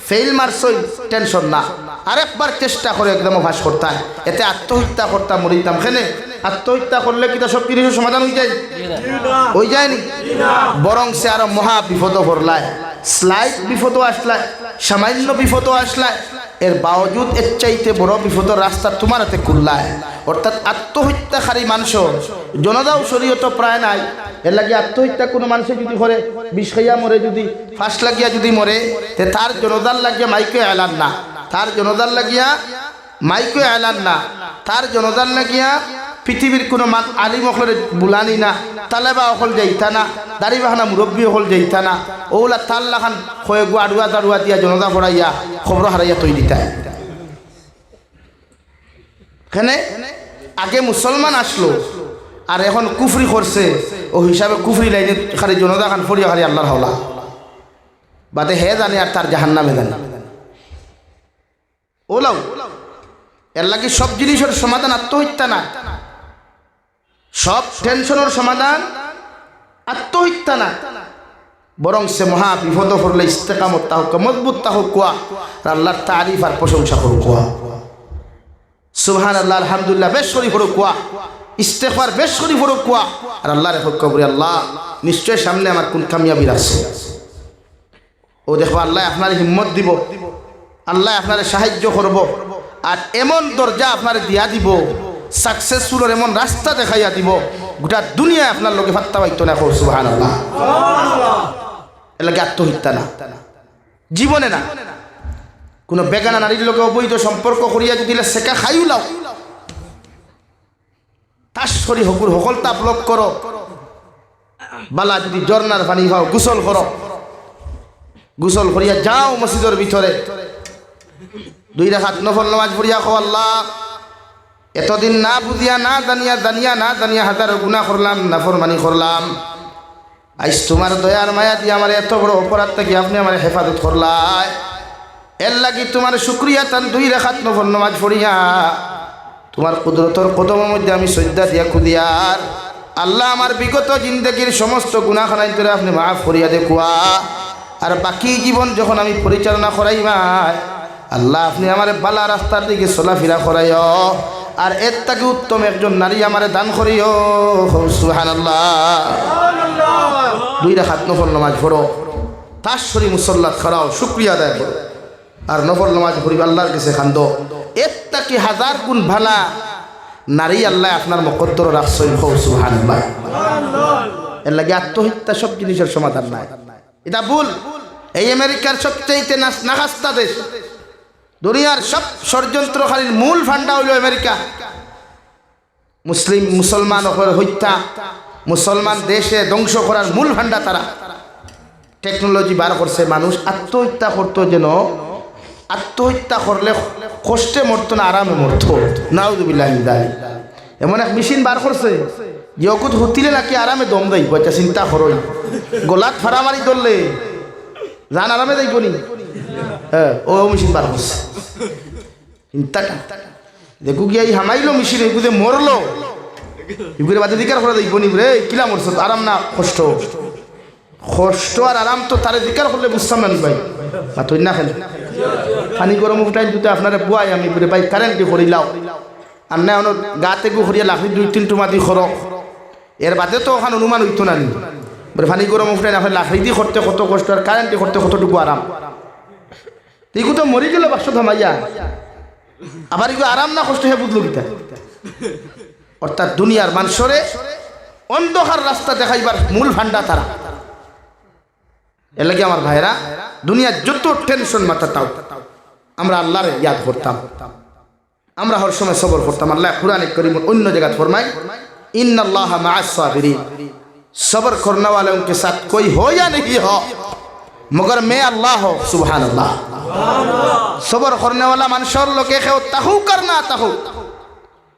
ফেল মারছই টেনশন না আরেকবার চেষ্টা করে একদম অভ্যাস করতে এতে আত্মহত্যা করতে মরিতাম খেনে আত্মহত্যা করলে কি তা সব কিছু সমাধান হয়ে যায় হয়ে যায়নি বরং সে আরো মহা বিপদ পড়লায় স্লাইড বিপদ আসলায় সামান্য বিপদ আসলায় এর বাওজুদ এর চাইতে বড় বিপদের রাস্তা তোমার হাতে খুললায় অর্থাৎ আত্মহত্যাকারী মানুষ জনদাও শরীয়ত প্রায় নাই এর লাগে আত্মহত্যা কোনো মানুষে যদি করে বিষ খাইয়া মরে যদি ফাঁস লাগিয়া যদি মরে তে তার জনদার লাগিয়া মাইকে এলান না তার জনদার লাগিয়া মাইকে এলান না তার জনদার লাগিয়া পৃথিবীর কোনো আলিম অকলের বুলানি না, তালেবা অকল যাইতা না, দাড়ি বাহানা মুরব্বী অকল যাইতা না, ওলা তাল্লাখান হয়ে গো আড়ুয়া দাড়ুয়া দিয়া জনতা পড়াইয়া খবর হারাইয়া তৈরি দিতা। এখানে আগে মুসলমান আসলো আর এখন কুফরি করছে, ও হিসাবে কুফরি লাইনে খালি জনতা খান ফরিয়া খালি আল্লাহর হাওলা বাদে হে জানে আর তার জাহান্নামে জানে। ওলাও এর লাগে সব জিনিসের সমাধান আত্মহত্যা না, সব টেনশনের সমাধান আত্মহত্যা না, বরং সে মহা বিপদ পড়লে ইস্তেকামত তা হোক, মজবুত তা হোক কুয়া, আল্লাহর তারিফ আর প্রশংসা করুক কুয়া, সুবহানাল্লাহ আলহামদুলিল্লাহ বেশ করি পড়ুক কুয়া, ইস্তেগফার বেশ করি পড়ুক কুয়া, আর আল্লাহর হক কবরে আল্লাহ নিশ্চয় সামনে আমার কোন কামিয়াবি আছে। ও দেখো আল্লাহ আপনার হিম্মত দিব, আল্লাহ আপনার সাহায্য করব, আর এমন দরজা আপনার দিয়া দিব, সাকসেসফুলের এমন রাস্তা দেখাইয়া দিব, গোটা দুনিয়ায় আপনার লোকে ফাত্তা পাইতো না। সুবহানাল্লাহ। এর লাগে আত্মহত্যা না, জীবনে না। কোনো বেগানা নারীর লোকে অবৈধ সম্পর্ক করিয়া যদি সেকা খাইও লাও, তার শরীর হকুর হকলতা ব্লক করো, বালা যদি ঝর্নার পানি খাও গোসল করো, গোসল করিয়া যাও মসজিদের ভিতরে, 2 রাকাত নফল নামাজ পড়িয়া খাও, আল্লাহ এতদিন না বুঝিয়া না জানিয়া হাজার গুনাহ করলাম, নাফরমানি করলাম, আজ তোমার দয়ার মায়া দিয়ে আমার এত বড় অপরাধ থেকে আপনি আমার হেফাজত করলাই, এর লাগি তোমার শুকরিয়া তান 2 রাকাত নফল নামাজ পড়িয়া তোমার কুদরতর কদমের মধ্যে আমি সজদা দিয়া খুদিয়ার আল্লাহ আমার বিগত জিন্দগির সমস্ত গুনাহ খানাই করে আপনি মাফ করিয়া দেখুয়া, আর বাকি জীবন যখন আমি পরিচালনা করাইবাই আল্লাহ আপনি আমার বালা রাস্তার দিকে চলাফেরা করাইও, আর এর থেকে উত্তম একজন নারী আমারে দান করিও। সুবহানাল্লাহ। 2 রাকাত নফল নামাজ পড়ো, তার শরীর মুসল্লাত খাড়াও, শুকরিয়া আদায় করো, আর নফল নামাজ পড়িবা আল্লাহর কাছে খান্দো, এর থেকে 1000 গুণ ভালা নারী আল্লাহ আপনার মুকদ্দর রাখছই। সুবহানাল্লাহ। এর লাগে আত্মহত্যা সব জিনিসের সমাধান নাই, এটা ভুল। এই আমেরিকার সবচেয়ে নাগাস্তা দেশ, দুনিয়ার সব ষড়যন্ত্রকারীর মূল ফান্ডা হইল আমেরিকা। মুসলমান হত্যা, মুসলমান দেশে ধ্বংস করার মূল ফান্ডা তারা। টেকনোলজি বার করছে, মানুষ আত্মহত্যা করতো, যেন আত্মহত্যা করলে কষ্টে মরতো না, আরামে মরতো। নাউযুবিল্লাহি মিন যালিক। এমন এক মেশিন বার করছে যে অকুত হুতিলে নাকি আরামে দম দেয়, বলছে চিন্তা করই, গোলাত ফাড়া মারি ধরলে জান আরামে যাইব নি? হ্যাঁ, ও মেশিন বার করছে। চিন্তাটা দেখু গিয়া এই হামাইলো মেশিন, এগুলো মরলো, এগুলো বাদে দিকার করে যাইব নি রে? কিলা মরছ, আরাম না কষ্ট? কষ্ট আর আরাম তো তারে দিকার করলে বুঝতাম না ভাই, বা তুই না খেলে পানি গরম উঠাই দুটো আপনারা বুয়াই আমি বলে ভাই কারেন্ট দিয়ে করিলাও, আর না অন্য গাতে গু করিয়া লাখি 2-3 টুমা দিয়ে খরক, এর বাদে তো ওখানে অনুমান হইতো না নি। বলে পানি গরম উঠাই না লাখি দিয়ে করতে কত কষ্ট, আর কারেন্ট দিয়ে করতে কতটুকু আরাম। এগু তো মরি গেল বাক্স থামাইয়া, আবার এগুলো আরাম না কষ্ট হে বুঝলো গীতা। অর্থাৎ দুনিয়ার মানুষরে অন্ধকার রাস্তা দেখাইবার মূল ভান্ডা তারা। এর লাগে আমার ভাইরা, দুনিয়ার যত টেনশন মাথা তাও আমরা আল্লাহরে ইয়াদ করতাম, আমরা হর সময় সবর করতাম। আল্লাহ কুরআনে কারীম অন্য জায়গায় ফরমায়, ইন্নাল্লাহা মা'আস সাবিরিন, सब्र करने वाले उनके साथ कोई हो या नहीं हो मगर मैं अल्लाह हो। सुबहानअल्लाह। सब्र करने वाला মানুষের লোকে কেউ তাহুক আর না তাহুক,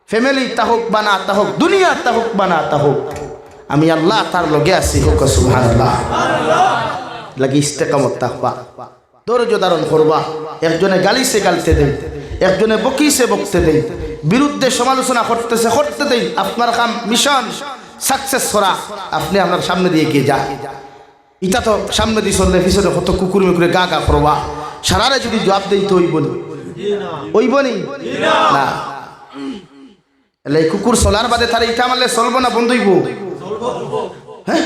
ফ্যামিলি তাহুক বা না তাহুক, দুনিয়া তাহুক বা না তাহুক, আমি আল্লাহ তার লগে আছি। হোক সুবহানাল্লাহ। লাগি ইস্তেকামত থাকবা, ধৈর্য ধারণ করবা। একজনে গালি সে গালতে দেই, একজনে বকি সে বকতে দেই, বিরুদ্ধে সমালোচনা করতেছে করতে দেই। আপনার কাম মিশন সাকসেস করা, আপনি আপনার সামনে দিয়ে গিয়ে যান। ইটা তো সামনে দিয়ে চললে পিছনে কত কুকুর মুকুরে গা গা করবা, সারারে যদি জবাব দেই তো ওইব নি না। এই কুকুর চলার বাদে তারা ইটা মারলে চলবো না, বন্ধ হইব। হ্যাঁ,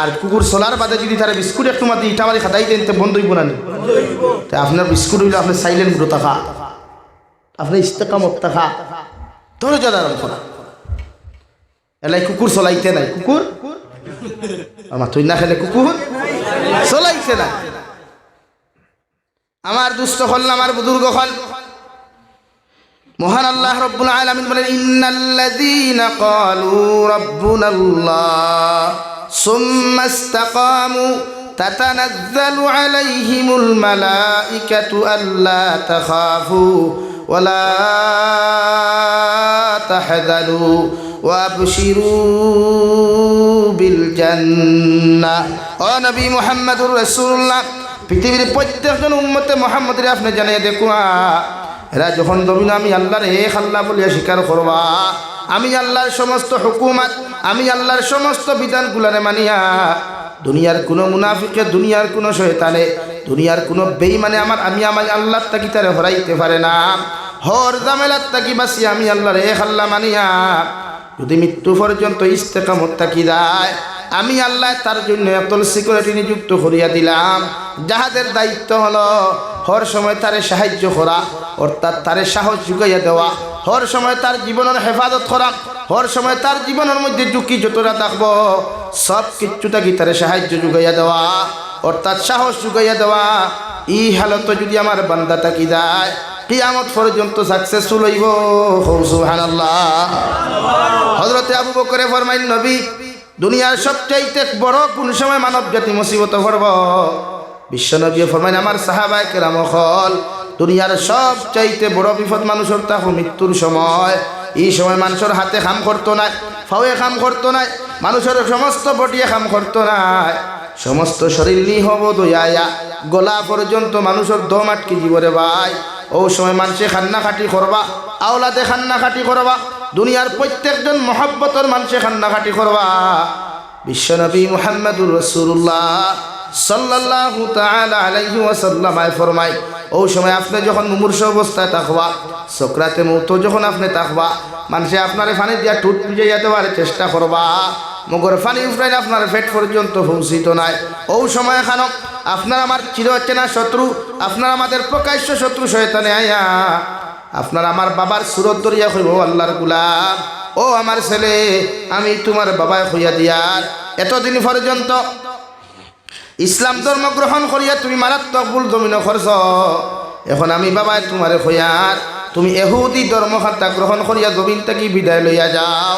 আর কুকুর চলার বাদে যদি তারা বিস্কুট একটু মাতি ইটা মারি খাদাই দেন তো বন্ধ হইব না। আপনার বিস্কুট হইলে আপনি সাইলেন্ট গুলো থাকা, আপনি ইস্তেকামত থাকা, ধৈর্য ধারণ করা। এলাই কুকুর চলাইতে নাই, কুকুর আমার তুই না খেলে কুকুর চলাইতে নাই। আমার দুস্থ হল, আমার বুজুর্গ হল, মহান আল্লাহ রব্বুল আলামিন বলেন ইন্নাল্লাযীনা ক্বালু রাব্বুনাল্লাহ সুম্মা ইসতাকামু তাতানাজ্জালু আলাইহিমুল মালাইকাতু আল্লা তাখাফু ওয়া লা তাহজানু ওয়া আবশিরু বিল জান্নাহ। ও নবী মুহাম্মদুর রাসূলুল্লাহ, পৃথিবীর প্রত্যেকজন উম্মতে মুহাম্মদের আপনি জানিয়ে দেখুন, এরা যখন জমিন আমি আল্লাহর এক আল্লাহ বলিয়া স্বীকার করবা, আমি আল্লাহর সমস্ত হুকুমাত, আমি আল্লাহর সমস্ত বিধানগুলারে মানিয়া, দুনিয়ার কোনো মুনাফিকে, দুনিয়ার কোনো শয়তানে, দুনিয়ার কোনো বেঈমানে আমি আল্লাহর তাকি তারে হরাইতে পারে না। হর জামেলার তাকি বাসি আমি আল্লাহর এক আল্লাহ মানিয়া যদি মৃত্যু পর্যন্ত ইস্তেকামত তাকি যায়, আমি আল্লাহ তার জন্য এতল সিকিউরিটি নিযুক্ত করিয়া দিলাম, যাহাদের দায়িত্ব হলো হর সময় তারে সাহায্য করা, অর্থাৎ তারে সাহস জুগাইয়া দেওয়া, হর সময় তার জীবনের হেফাজত করা, হর সময় তার জীবনের মধ্যে ঝুঁকি যতটা থাকবো সব কিচ্ছুটাকে তারে সাহায্য জুগাইয়া দেওয়া, অর্থাৎ সাহস জুগাইয়া দেওয়া। এই হালত যদি আমার বান্দা তাকি যায়, কিয়ামত পর্যন্ত সাকসেসফুল হইব। সুবহানাল্লাহ। হযরতে আবু বকর ফরমাইল, নবী দুনিয়ার সবচাইতে বড় কোন সময় মানব জাতি মুসিবত পড়ব? বিশ্বনবী ফরমাইল, আমার সাহাবায়ে কেরাম হল দুনিয়ার সবচাইতে বড় বিপদ মানুষের তাহু মৃত্যুর সময়। এই সময় মানুষের হাতে কাম করতো না, ফাওয়ে কাম করতো না, মানুষের সমস্ত বডিয়ে কাম করতো না, সমস্ত শরীর নিহব দইয়া গলা পর্যন্ত মানুষের দম আটকে জীবরে ভাই। ও সময় মানুষে খান্নাখাটি করবা, আওলাদে খান্নাখাটি করবা, দুনিয়ার প্রত্যেকজন মহব্বতর মানুষে খান্নাখাটি করবা। বিশ্বনবী মুহাম্মদুর রাসূলুল্লাহ সাল্লাল্লাহু তাআলা আলাইহি ওয়াসাল্লাম ফরমায়, ও সময় আপনি যখন মুমূর্ষ অবস্থায় থাকবা, সকরাতে মউত যখন আপনি থাকবা, মানুষে আপনারে পানি দিয়া টুট পুজাইয়া দেওয়ার চেষ্টা করবা, মগর পানি উফরাইলে আপনার পেট পর্যন্ত পৌঁছিত নাই। ও সময় খানক আপনার আমার চিরচেনা শত্রু, আপনার আমাদের প্রকাশ্য শত্রু শয়তানে আয়া আপনার আমার বাবার সুরত দরিয়া কইব, আল্লাহর গোলাম, ও আমার ছেলে, আমি তোমার বাবায় হইয়া দিয়ার এতদিন পর্যন্ত ইসলাম ধর্ম গ্রহণ করিয়া তুমি মারাত্মক ভুল জমিন করছ, এখন আমি বাবায় তোমারে হইয়ার তুমি এহুদি ধর্মখাতা গ্রহণ করিয়া জমিন থেকে বিদায় লইয়া যাও।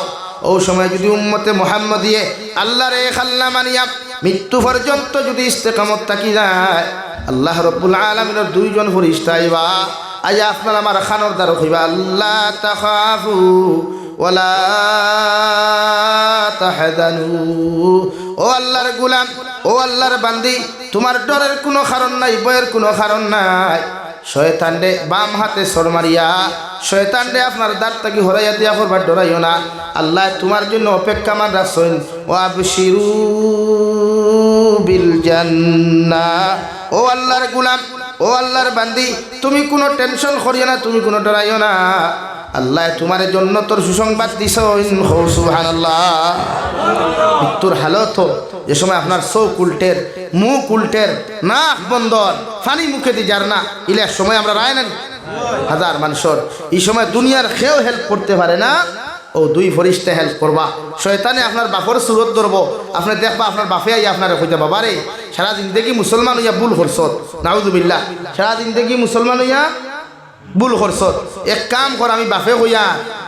ও সময় যদি উম্মতে মুহাম্মদিয়ে আল্লাহর এক আল্লাহ মানিয়া মৃত্যু পর্যন্ত যদি ইস্তেকামত থাকি যায়, আল্লাহ রব্বুল আলামিনের দুইজন ফেরেশতা আইবা, আয়া আপনার আমার খানর দ্বার হইবা, আল্লাহ তাখাফু ওয়ালা তাহজানু। ও আল্লাহর গোলাম, ও আল্লাহর বান্দি, তোমার ডরের কোনো কারণ নাই, ভয়ের কোনো কারণ নাই। শয়তান রে বাম হাতে সর মারিয়া শয়তান রে আপনার দাঁত তাকে হরাইয়া দিয়া করবার ডরাইও না। আল্লাহ তোমার জন্য অপেক্ষা মান রাখছেন। ও আবশিরু বিল জান্নাহ। ও আল্লাহর গোলাম, ও আল্লাহর বান্দি, তুমি কোনো টেনশন করিও না, তুমি কোনো ডরাইও না। আল্লাহ তোমার জন্য তোর সুসংবাদ দিছ। সুবহানাল্লাহ। মৃত্যুর হালত যে সময় আপনার চোখ উল্টের, মুখ উল্টের, নাক বন্দর, ফানি মুখে দি যার না, ইলার সময় আমরা রায় নেন হাজার মানুষের। এই সময় দুনিয়ার কেউ হেল্প করতে পারে না, ও দুই ফরিস্তা হেল্প করবা। শয়তানে আপনার বাপর সুরত ধরবো, আপনি দেখবা আপনার বাপে আইয়া আপনার কইতে, বাবা রে সারাদিন দেখি মুসলমান হইয়া ভুল করছত, নাউযুবিল্লাহ, সারাদিন দেখি মুসলমান হইয়া ভুল করছত, এক কাম কর, আমি বাপে হইয়া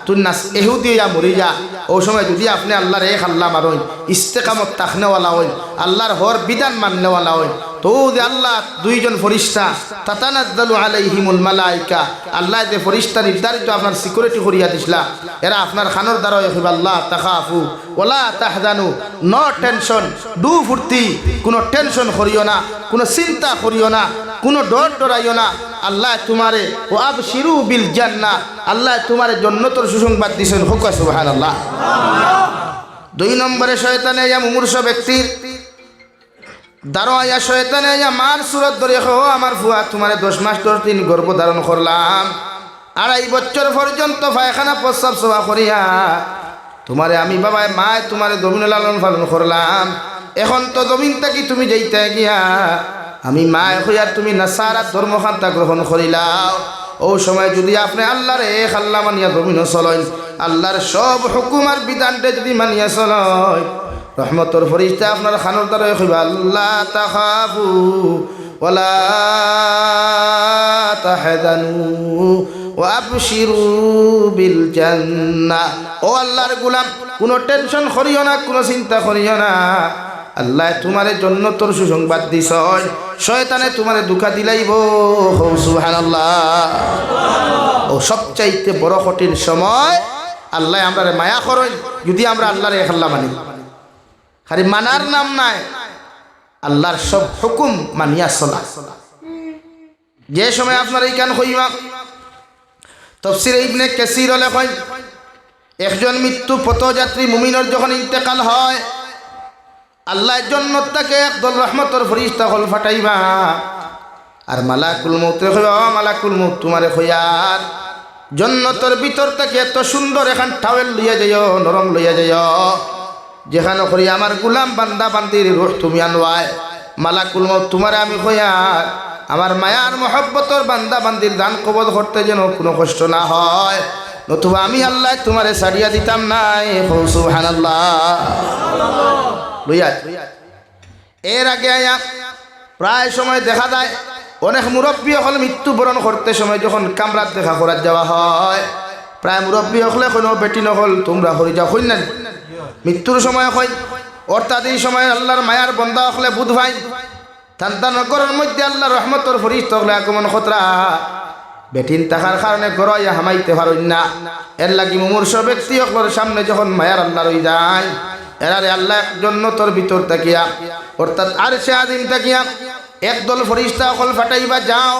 তুই নাস এহুদি হইয়া মরি যা। ও সময় যদি আপনি আল্লাহর এক আল্লাহ মারইন, ইস্তেকামত তাকনেওয়ালা হইন, আল্লাহর হর বিধান মাননেওয়ালা হইন, তো যে আল্লাহ দুইজন ফরিস্তা তাতানাজ্জালু আলাইহিমুল মালাইকা, আল্লাহ যে ফরিস্তা নির্ধারিত আপনার সিকিউরিটি করিয়া দিছিলা, এরা আপনার খানর দ্বারা হইবা, আল্লাহ তাখাফু ওয়ালা তাহজানু, নো টেনশন, ডু ফুর্তি, কোনো টেনশন করিও না, কোনো চিন্তা করিও না, কোনো ডর ডরাইও না। আল্লাহ তোমারে ও আবশিরু বিল জান্নাহ, আল্লাহ তোমারে জান্নাতের সুসংবাদ দিছেন। হুক সুবহানাল্লাহ। দুই নম্বরে শয়তানে আইয়া মুমূর্ষ ব্যক্তির দাঁড়ো আইয়া শয়তানে আইয়া মার সুরত ধরে, ও আমার ফুয়া, তোমারে 10 মাস 10 দিন গর্ভ ধারণ করলাম, 2.5 বছর পর্যন্ত পায়খানা প্রস্রাব সেবা করিয়া তোমারে আমি বাবায় মায় তোমারে জমিন লালন পালন করলাম, এখন তো জমিন থাকি তুমি যাইতে গিয়া আমি মায় হইয়ার তুমি নাসারা ধর্মখান্তা গ্রহণ করিলাও। ও সময় যদি আপনি আল্লাহর এক আল্লাহ মানিয়া জমিন চলেন, আল্লাহর সব হুকুম আর বিধানটা যদি মানিয়া চলেন, রহমতর ফরিস্তা আপনার খানর দ্বারা কইবা, আল্লাহ তাখাফু ওয়ালা তাহজানু ওয়া আবশিরু বিল জান্নাহ। ও আল্লাহর গোলাম, কোনো টেনশন করিও না, কোনো চিন্তা করিও না। আল্লাহ তোমারে জান্নাতের সুসংবাদ দিছে, শয়তানে তোমারে ধোঁকা দিলাইব। সুবহানাল্লাহ। ও সবচাইতে বড় কঠিন সময় আল্লাহ আমরা মায়া করেন যদি আমরা আল্লাহর এক আল্লাহ মানি। খালি মানার নাম নাই, আল্লাহর সব হুকুম মানিয়া চলা। যে সময় আপনার এই কান হইবা তাফসীর ইবনে কাসীর লেখেন, একজন মৃত্যু পথযাত্রী মুমিনের যখন ইন্তেকাল হয়, আল্লাহ জান্নাত থেকে একদল রহমতের ফেরেশতা হল ফাটাইবা, আর মালাকুল মউত কইবা, মালাকুল মউত তোমারে কইয়ার জান্নাতের ভিতর থেকে এত সুন্দর এখন টাওয়েল লইয়া যাইও, নরম লইয়া যাইও, যেখানে করি আমার গোলাম বান্দা বান্দির রূহ তুমি আনওয়ায়। মালাকুল মউত তোমারে আমি কইয়ার আমার মায়ার মহব্বতর বান্দা বান্দির দান কবজ করতে যেন কোনো কষ্ট না হয়, নতুবা আমি আল্লাহ তোমারে ছাড়িয়া দিতাম নাই। সুবহানাল্লাহ। লইয়া এর আগে আয়া প্রায় সময় দেখা যায় অনেক মুরব্বী হলে মৃত্যুবরণ করতে সময় যখন কামরাত দেখা করার যাওয়া হয়, প্রায় মুরব্বী হলে কোনো বেটি নহল তোমরা হরি যাও হই না মৃত্যুর সময় হয়। অর্থাৎ এই সময় আল্লাহর মায়ার বন্দা হলে বুধ ভাই সন্তানগরের মধ্যে আল্লাহর রহমতের ফেরেশতা হলে আগমন খতরা বেটিন থাকার কারণে গড়াইয়া হামাইতে পারেন না। এর লাগি মুমূর্ষ ব্যক্তি সকলের সামনে যখন মায়ার আল্লাহ রই যায়, এরারে আল্লাহ জান্নাতের ভিতর তাকিয়া অর্থাৎ আরশে আযীম তাকিয়া একদল ফেরেশতা সকল ফাটাইবা, যাও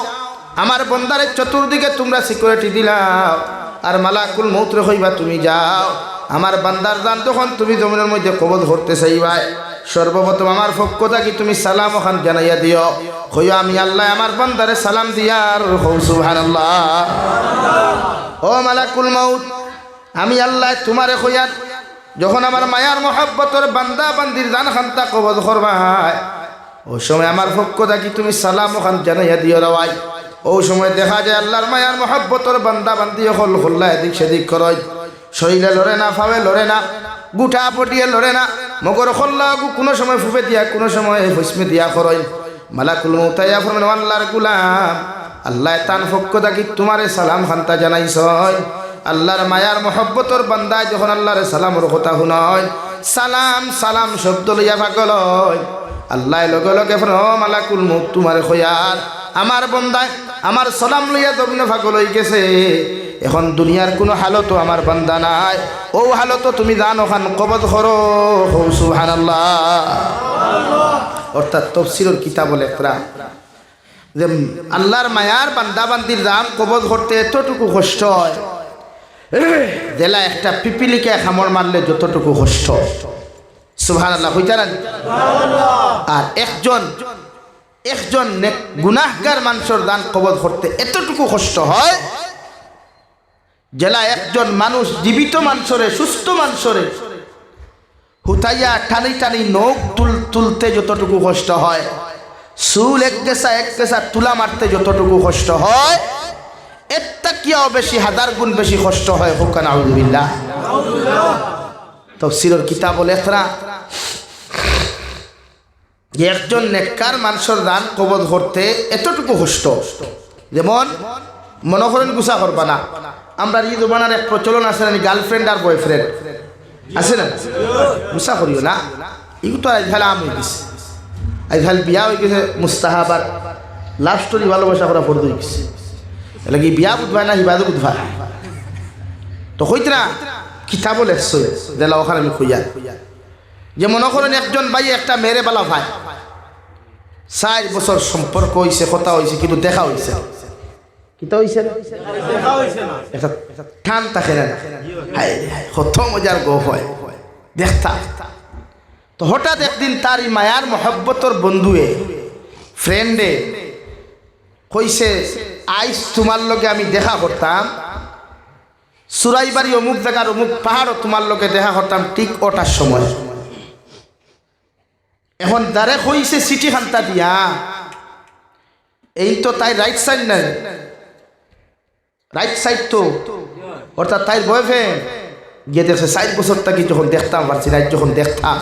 আমার বন্দারের চতুর্দিকে তোমরা সিকিউরিটি দিলাও, আর মালাকুল মউত রে কইবা তুমি যাও আমার বান্দার জান যখন তুমি জমিনের মধ্যে কবজ করতে চাইবা, সর্বপ্রথম আমার পক্ষ থেকে তুমি সালাম ওখান জানাইয়া দিও, কইও আমি আল্লাহ আমার বান্দারে সালাম দিয়ার। সুবহানাল্লাহ। ও মালাকুল মউত, আমি আল্লাহ তোমারে কইয়ার যখন আমার মায়ার মহব্বতের বান্দা বান্দির জান খান্তা কবজ করবা, ওই সময় আমার পক্ষ থেকে তুমি সালাম ওখান জানাইয়া দিও রাওয়াই। ওই সময় দেখা যায় আল্লাহর মায়ার মহব্বতের বান্দা বান্দি হল হল্লা এদিক সেদিক করয়, শরীরে লড়ে না, ফাওয়ে লড়ে না, গুঠা পটিয়ে লড়ে না, মগর হল্লা কোনো সময় ফুফে দিয়া কোনো সময় ফুসমে দিয়া করয়। মালাকুল মউত আইয়া ফরমান, আল্লাহর গোলাম আল্লাহ তান পক্ষ থেকে তোমারে সালাম খান্তা জানাইছ। আল্লাহর মায়ার মহব্বতর বান্দায় যখন আল্লাহর সালামর কথা শুনয়, সালাম সালাম শব্দ লইয়া পাগল হয়, আল্লাহ লগে লগে মালাকুল মউত তোমারে কইয়ার আমার বন্দায় আমার সালাম লইয়া জমিনে পাগল হয়ে গেছে, এখন দুনিয়ার কোনো হালতো আমার বান্দা নাই, ও হালতো তুমি জানো খান কবজ করো। সুবহানাল্লাহ। অর্থাৎ তাফসীরের কিতাব লেখরা যে আল্লাহর মায়ার বান্দা বান্দির দাম কবজ করতে এতটুকু কষ্ট হয়, জেলা একটা পিপিলিকে খামড় মারলে যতটুকু কষ্ট। সুবহানাল্লাহ। হইতা না? আর একজন গুনাহগার মানুষের দান কবজ করতে এতটুকু কষ্ট হয়, জেলা একজন মানুষ জীবিত মানুষরে সুস্থ মানুষরে হুতাইয়া টানি টানি নখ তুলতে যতটুকু কষ্ট হয়, চুল এক গেছা তুলা মারতে যতটুকু কষ্ট হয়, একটা কিয়াও বেশি হাজার গুণ বেশি কষ্ট হয়। হুক নাউযুবিল্লাহ। তাফসীরের কিতাব লেখরা যে একজন নেককার মানুষের দান কবজ করতে এতটুকু কষ্ট, যেমন মনে করেন গুছা করবা না, আমরা এই জমানার এক প্রচলন আছে না, গার্লফ্রেন্ড আর বয়ফ্রেন্ড আছে না, গুছা করিও না, এগুলো তো আজকাল আম হয়ে গেছে, আজকাল বিয়া হয়ে গেছে মুস্তাহাব আর লাভ স্টোরি ভালোবাসা করা ফর্দ হয়ে গেছে, এলে কি বিয়া বুধবায় না হিবাদও বুধবায় তো হইতে না কিতাব লেখছ দিলা ওখানে আমি খুঁজা, যে মনে করেন একজন ভাই একটা মেরে বেলা ভাই 4 বছর সম্পর্ক হয়েছে, কথা হয়েছে, কিন্তু দেখা হয়েছে, কিতা হয়েছে একটা টান থাকে না, কত মজার গপ হয় দেখতা। তো হঠাৎ একদিন তার এই মায়ার মহব্বতর বন্ধুয়ে ফ্রেন্ডে কইছে, আইস তোমার লগে আমি দেখা করতাম, সুরাইবাড়ি অমুক জায়গার অমুক পাহাড়ও তোমার লগে দেখা করতাম ঠিক ওটার সময়। এখন দারে কইছে চিঠি খান্তা দিয়া, এই তো তাই রাইট সাইড নাই, রাইট সাইড তো অর্থাৎ তাই বয়ফ্রেন্ড গিয়ে দেখছে 4 বছর থাকি যখন দেখতাম পারছি রাইট যখন দেখতাম,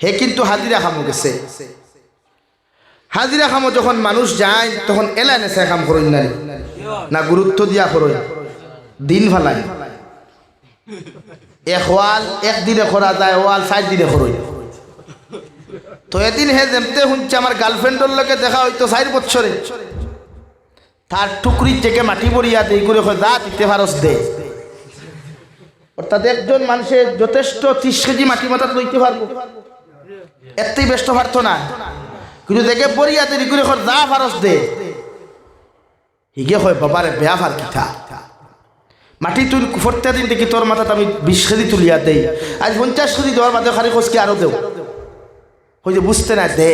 হে কিন্তু হাজিরা খামো গেছে, হাজিরা খামো যখন মানুষ যায় তখন এলানে সে কাম করই না গুরুত্ব দিয়া করই দিন ফালাই এক ওয়াল একদিনে করা যায় ওয়াল 4 দিনে করই তো এদিন হে যেমতে শুনছে আমার গার্লফ্রেন্ডের লোকে দেখা হইতো 4 বছরে তার টুকরির থেকে মাটি পড়িয়া দেই করে যা দিতে পারস দে অর্থাৎ একজন মানুষের যথেষ্ট 30 কেজি মাটি মাথাত লইতে পারবো এতই ব্যস্ত পারত না কিন্তু দেখে পড়িয়া দেরি করে যা পারস দে হিগে হয় বাবারে বেয়া ফার কিঠা মাটি তুই প্রত্যেক দিন দেখি তোর মাথাত আমি 20 কেজি তুলিয়া দেই আজ 50 কেজি দেওয়ার বাদে খালি খোঁজকে আরো দেও ওই যে বুঝতে না দে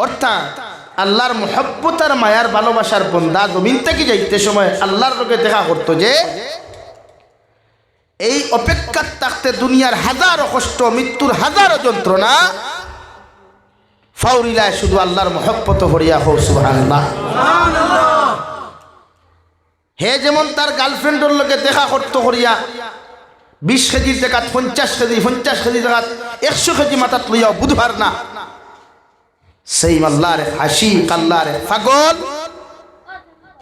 অর্থাৎ আল্লাহর মুহাব্বত আর মায়ার ভালোবাসার বন্দা জমিন থেকে যাইতে সময় আল্লাহর লোকে দেখা করতো যে এই অপেক্ষা থাকতে দুনিয়ার হাজারো কষ্ট মৃত্যুর হাজারো যন্ত্রণা ফাউরিলায় শুধু আল্লাহর মুহাব্বত ভরিয়া হোক সুবহানাল্লাহ হে যেমন তার গার্লফ্রেন্ডের লোকে দেখা করতো করিয়া 20 কেজির জায়গা 50 কেজি 50 কেজি জায়গা 100 কেজি মাথাত লইয়া বুধবার না সেই আল্লাহর হাসি আল্লাহর পাগল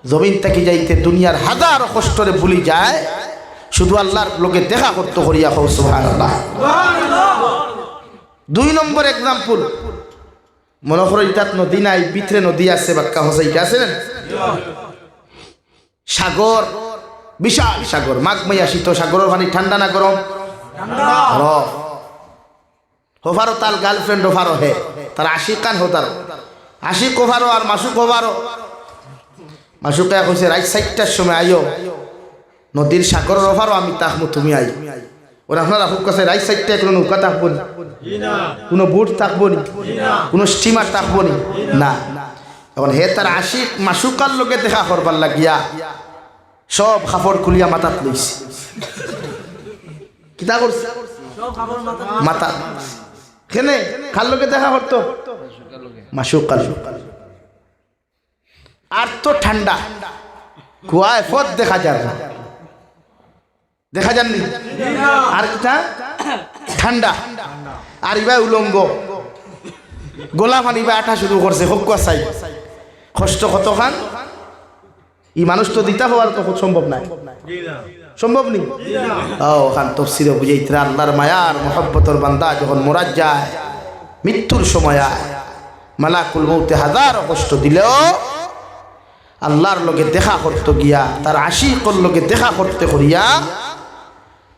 জমিন থেকে যাইতে দুনিয়ার হাজার কষ্টরে ভুলি যায় শুধু আল্লাহর লোকে দেখা করতে করিয়া হোক সুবহানাল্লাহ। 2 নম্বর এক্সাম্পল মনে করো ইটাত নদী নাই ভিতরে নদী আছে বাক্কা হোসাইটা আছে না সাগর বিশাল সাগর মাঘমাইয়া শীত সাগরের পানি ঠান্ডা না গরম বরফ হোফারো তার গার্লফ্রেন্ড হোফারো হে তার আশিকান হোতার আশিক হোফারো আর মাসুক হোফারো মাসুকে কইছে রাইট 4টার সময় আইও নদীর সাগরের হোফারো আমি তাহমু তুমি আই ওরা আপনারা খুব কাছে রাইট 4টায় কোনো নৌকা থাকবো না কোনো বুট থাকবো না কোনো স্টিমার থাকবো না এখন হে তার আশিক মাসুকার লোকে দেখা করবার লাগিয়া সব কাপড় খুলিয়া মাথাত লইছে কিতা করছে মাথা কেনে কার লোকে দেখা করতো মাসুকার আর তো ঠান্ডা কুয়ায় পথ দেখা যায় না দেখা যাননি আর কিতা ঠান্ডা আর ইবা উলঙ্গ গোলা পানি বা আঠা শুরু করছে হকুয়া চাই কষ্ট কত খান ই মানুষ তো দিতা হওয়ার তো সম্ভব নাই সম্ভব নেই ওখান তফসিরে বুঝাইতে আল্লাহর মায়ার মুহাব্বতের বান্দা যখন মোরা যায় মৃত্যুর সময় মালাকুল মউতে হাজারো কষ্ট দিলেও আল্লাহর লগে দেখা করতে গিয়া তার আশিকর লগে দেখা করতে করিয়া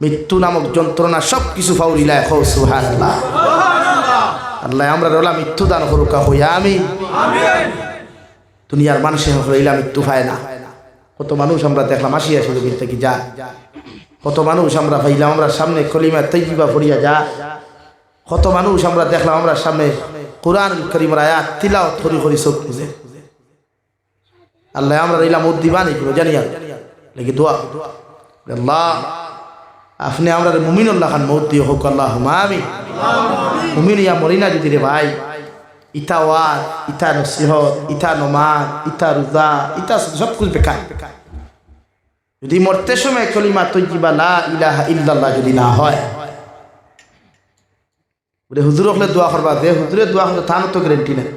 মৃত্যু নামক যন্ত্রণা সব কিছু ফাউরিলায় হো সুবহানাল্লাহ। আল্লাহ আমরা রলা মৃত্যু দান করুকা হইয়া আমি দুনিয়ার মানুষের হইলা মৃত্যু পায় না কত মানুষ আমরা দেখলাম আসিয়া শুধু বলতে কি যা কত মানুষ আমরা পাইলাম আমরা সামনে কলিমা তাইয়্যিবা পড়িয়া যা কত মানুষ আমরা দেখলাম আমরা সামনে কোরআন কারীমের আয়াত তিলাওয়াত করি করি চোখ বুঝে আল্লাহ আমরা রইলাম উদ্দিবান এগুলো জানি আর লেগে দোয়া আল্লাহ আপনি আমরা মুমিনুল্লাহ খান মৌত দিয়ে হোক আল্লাহ আমিন মুমিন ইয়া মরিনা যদি রে ভাই ইতা ওয়ার ইতা নসিহত ইতা নমাজ ইতা রোজা ইতা সব কিছু বেকার যদি মরতে সময় কলিমা তাইয়্যিবা লা ইলাহা ইল্লাল্লাহ যদি না হয় ওরে হুজুর হলে দোয়া করবা দে হুজুরে দোয়া করতে থানো তো গ্যারান্টি নাই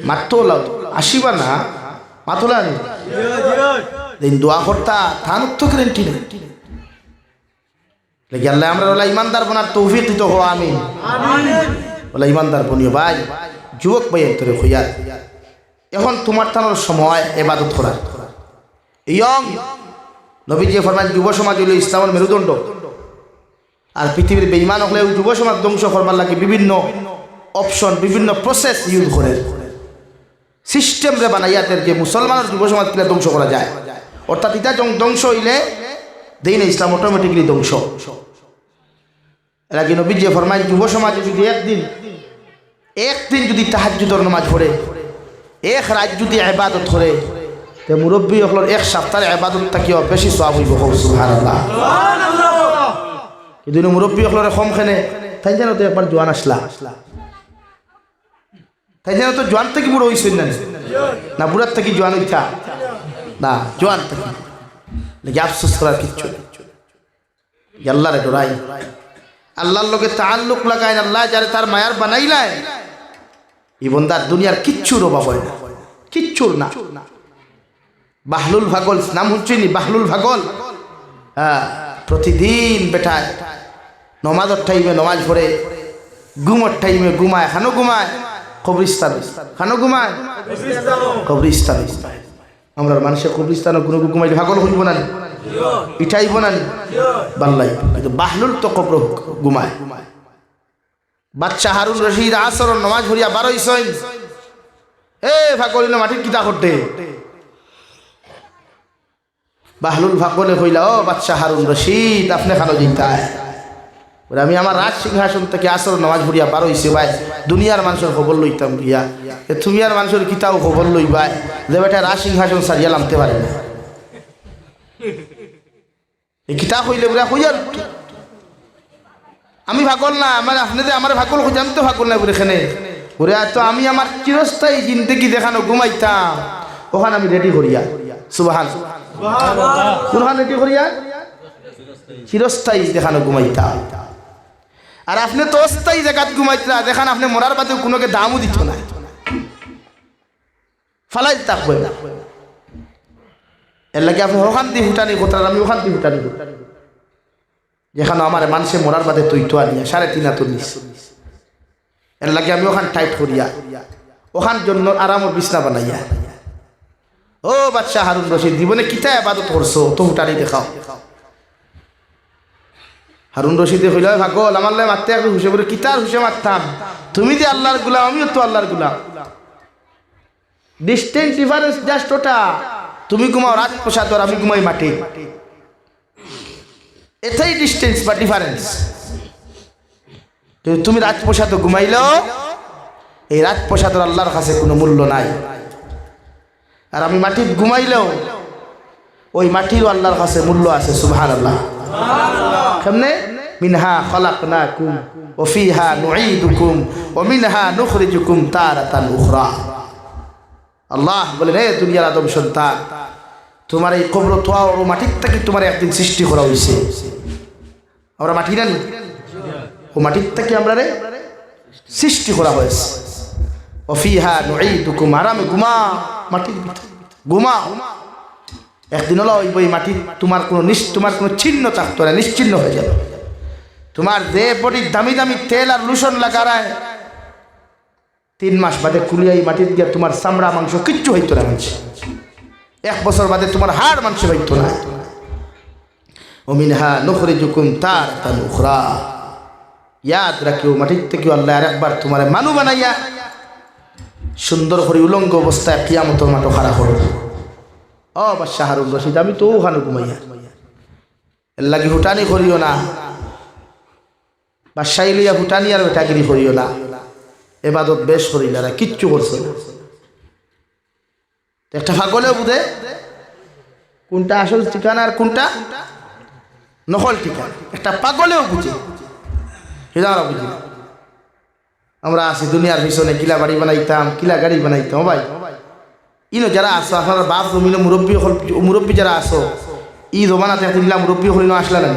মাত্র লাও আসিবা না মাতলা নি দিন দোয়া করতা থানো তো গ্যারান্টি নাই লেগে আল্লাহ আমরা ওলা ইমানদার বনার তৌফিক দিতে হো আমিন ওলা ইমানদার বনিও ভাই যুবক ভাই তোরে হইয়া এখন তোমার থানোর সময় ইবাদত করার ইয়ং নবীজি ফরমান যুব সমাজ হইল ইসলামের মেরুদণ্ড আর পৃথিবীর বেঈমান হলে যুব সমাজ ধ্বংস করবার লাগে বিভিন্ন অপশন বিভিন্ন প্রসেস ইউজ করে সিস্টেম রে বানাইয়াদের যে মুসলমানের যুব সমাজ কিলা ধ্বংস করা যায় অর্থাৎ ইটা ধ্বংস হইলে দেই না ইসলাম অটোমেটিকলি ধ্বংস এর আগে নবীজি ফরমান যুব সমাজে যদি একদিন যদি তাহাজ্জুদের নামাজ পড়ে এক রাত যদি ইবাদত করে তে মুরব্বী হলর এক সপ্তাহের ইবাদত থাকিও বেশি সওয়াব হইব সুবহানাল্লাহ কিন্তু মুরব্বী হলরে কম খানে তাই জানো তো একবার জোয়ান আসলা তাই জানো তো জোয়ান থেকে বুড়ো হইছেন না বুড়ার থেকে জোয়ান হইতা না জোয়ান থেকে লেগে আফসোস করার কিচ্ছু আল্লাহরে ডরাই আল্লাহর লগে তাআল্লুক লাগাই আল্লাহ যারে তার মায়ার বানাইলাই এই বন্দার দুনিয়ার কিচ্ছুর অভাব হয় না, কিচ্ছুর না। বাহলুল ভাগল নাম হচ্ছে নি, বাহলুল ভাগল। হ্যাঁ, প্রতিদিন বেটায় নমাজের টাইমে নমাজ পড়ে, ঘুমের টাইমে ঘুমায়, খানো ঘুমায় কবরিস্তানে, খানো ঘুমায় কবরিস্তানে। আমরা মানুষের কবরিস্তানে কোনো ঘুমাইলে ভাগল হইব না, ইটাইব না, বাল্লাই। কিন্তু বাহলুল তো কবর ঘুমায়। বাচ্চা হারুন রশিদ আসর নমাজ ভরিয়া বারোই সইন ভাগল মাটির কিতা করতে। বাহলুল ভাগলে হইলা, ও বাচ্চা হারুন রশিদ আপনি খানো জিতায়, আমি আমার রাজ সিংহাসন থেকে আসর নামাজ ভরিয়া বার হইছে ভাই, দুনিয়ার মানুষের খবর লইতাম গিয়া, তুমি আর মানুষের কিতাও খবর লইবাই যে বেটা রাজ সিংহাসন সারিয়া নামতে পারে না। এই কিতাব হইলে বলে হইয়ার আমি ভাগল না, মানে আপনি যে আমার ভাগল হইতে, আমি তো ভাগল না বলে এখানে বলে তো আমি আমার চিরস্থায়ী জিন্দেগি দেখানো ঘুমাইতাম, ওখানে আমি রেডি করিয়া। সুবহান, কোনখান রেডি করিয়া? চিরস্থায়ী দেখানো ঘুমাইতাম। আর আপনি তো অস্থায়ী জায়গাত ঘুমাইতরা, দেখান আপনি মরার বাদে কোনোকে দামও দিত না, ফালাই থাকবে। এর লাগে আপনি ওখান দিয়ে হুটানি কোথার, আমি ওখান দিয়ে হুটানি যেখানে আমার মানুষে মরার বাদে তুই তো আনিয়া 3.5 হাত নিস। এর লাগে আমি ওখান টাইট করিয়া, ওখান জন্য আরামর বিছনা বানাইয়া। ও বাচ্চা হারুন রশিদ, জীবনে কিতা ইবাদত করছো তো হুটানি দেখাও। হারুন রশিদে হইল ভাগল আমার লাই মারতে একটু হুসে করে, কিতার হুসে মারতাম, তুমি যে আল্লাহর গুলাম, আমিও তো আল্লাহর গুলাম, ডিস্টেন্স ডিফারেন্স জাস্ট ওটা। তুমি ঘুমাও রাজপ্রসাদ আর আমি ঘুমাই মাটি, এটাই ডিস্টেন্স বা ডিফারেন্স। তুমি রাজপ্রসাদ ঘুমাইল, এই রাজপ্রসাদের আল্লাহর কাছে কোনো মূল্য নাই। আর আমি মাটির ঘুমাইলেও ওই মাটিরও আল্লাহর কাছে মূল্য আছে। সুবহানাল্লাহ। কেমনে? মিনহা খলাকনাকুম ওয়া ফিহা নুঈদুকুম ওয়া মিনহা নুখরিজুকুম তারাতান উখরা। আল্লাহ বলেন, হে দুনিয়ার আদম সন্তান, তোমার এই কবর তোয়া ও মাটির থেকে তোমার একদিন সৃষ্টি করা হয়েছে। আমরা মাটি জানি, ও মাটির থেকে আমরা রে সৃষ্টি করা হয়েছে। ওয়া ফিহা নুঈদুকুম, আরামে ঘুমা, মাটির ঘুমা। একদিন হলো ওই মাটি তোমার কোনো চিহ্ন থাকতো না, নিশ্চিহ্ন হয়ে যাবে। তোমার দেহ বডি দামি দামি তেল আর লুশন লাগায় 3 মাস বাদে খুলিয়া এই মাটির গিয়া তোমার চামড়া মাংস কিচ্ছু হইতো না। মানুষ 1 বছর বাদে তোমার হাড় মাংস হইতো না। ওমিনহা নুখরিজুকুম তারাতান উখরা, ইয়াদ রাখিও মাটির থেকে আল্লাহ আর একবার তোমার মানু বানাইয়া সুন্দর করে উলঙ্গ অবস্থায় কিয়ামতের মাঠে খাড়া করব। ও বাদশা হারুন রশিদ, আমি তো ওখানে ঘুমাইয়া, এর লাগে হুটানি করিও না, বাদশাহ লইয়া হুটানি আর বেটাগিরি করিও না। এবাদত বেশ করিলারা কিচ্ছু করছো না। একটা পাগলেও বুঝে কোনটা আসল ঠিকানা আর কোনটা নকল ঠিকানা, একটা পাগলেও বুঝে, সেটা আমরা বুঝি না। আমরা আছি দুনিয়ার পিছনে, কিলা বাড়ি বানাইতাম, কিলা গাড়ি বানাইতাম। ভাই ইনো যারা আসো, আপনার বাপ জমিনে মুরব্বী যারা আসো, ই জমানাতে দিলা মুরব্বী হরিণ আসলা না,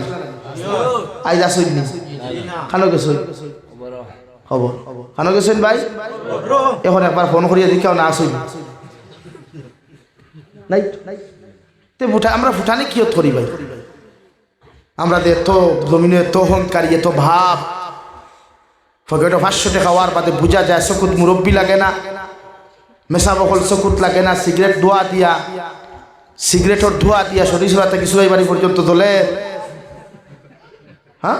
আইজ আসইন নি, খানো গেছ হব, খানো গেছেন ভাই, এখন একবার ফোন করিয়া দেখাও না আসইন নাই। আমরা ফুটানি কিয়ত করি ভাই? আমরা এত জমিনে এত অহংকারী, এত ভাব, পকেটে 500 টাকা হওয়ার বাদে বুঝা যায় চকুত মুরব্বী লাগে না, মেশা বকল চকুত লাগে না, সিগারেট ধোয়া দিয়া, সিগারেটের ধোয়া দিয়া সরিষা থেকে সুরাই বাড়ি পর্যন্ত তোলে। হ্যাঁ,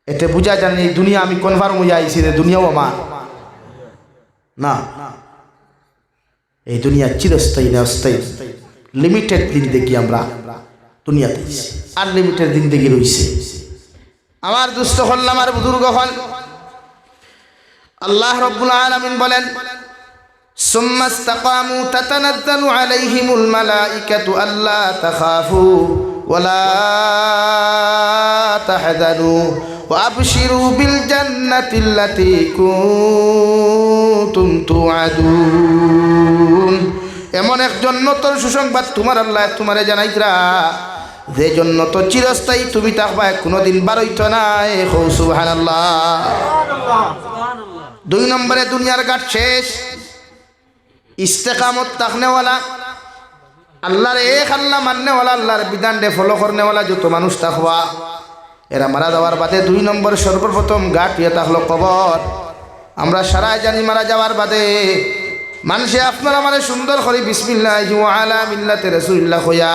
এতে বুঝা জানি এই দুনিয়া আমি কনফার্ম হয়ে আইছি, দুনিয়াও আমার না। এই দুনিয়া চিরস্থায়ী না, অস্থায়ী, লিমিটেড জিন্দেগি। আমরা দুনিয়াতে আনলিমিটেড জিন্দেগি রয়েছে। আমার দুস্থ হল, আমার বুজুর্গ হল, আল্লাহ রাব্বুল আলামিন বলেন, সুম্মা ইসতাকামু তাতানাজ্জালু আলাইহিমুল মালাইকাতু আল্লা তাখাফু ওয়া লা তাহজানু ওয়া আবশিরু বিল জান্নাতিল্লাতী কুনতুম তুআদুন। এমন এক জান্নাতের সুসংবাদ তোমার আল্লাহ তোমারে জানাইতরা, যে জান্নাত চিরস্থায়ী, তুমি থাকবা, কোনোদিন বার হইতো না। সুবহানাল্লাহ। দুই নম্বরে দুনিয়ার ঘাট শেষ। ইস্তেকামত তাকনেওয়ালা, আল্লাহর এক আল্লাহ মাননেওয়ালা, আল্লাহর বিধান ডে ফলো করনেওয়ালা যত মানুষ থাকবা, এরা মারা যাওয়ার বাদে দুই নম্বর সর্বপ্রথম ঘাট ইয়ে থাকলো কবর। আমরা সারাই জানি মারা যাওয়ার বাদে মানুষে আপনারা মানে সুন্দর করে বিসমিল্লাহি ওয়া আলা মিল্লাতি রাসূলিল্লাহ হইয়া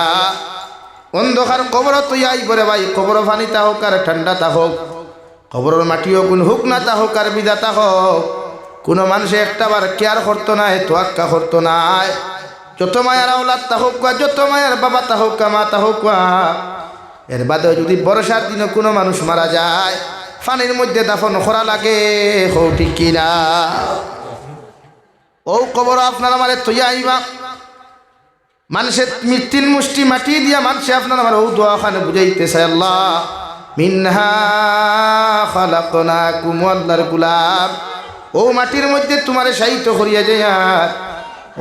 অন্ধকার কবর তৈয়াই করে ভাই। কবর পানি তা হোক আর ঠান্ডা তা হোক, কবরের মাটিও কোন হোক না তা হোক আর বিধাতা হোক, কোনো মানুষে একটাবার কেয়ার করতো না, তোয়াক্কা করতো না। যত মায়ের আওলাদ তা হোক, যত মায়ের বাবা তা হোক, মা তা হোক, এর বাদে যদি বর্ষার দিনে কোনো মানুষ মারা যায় পানির মধ্যে দাফন করা লাগে, হো ঠিক কিনা? ও কবর আপনারা মানে তৈয়া আইবা, মানুষের মৃত্যুর মুষ্টি মাটি দিয়া মানুষে আপনারা আমার ও দোয়া খানে বুঝাইতেছে, আল্লাহ মিনহা খালাকনাকুম, আল্লাহর গুলাম ও মাটির মধ্যে তোমারে সাহিত্য করিয়া যায়, আর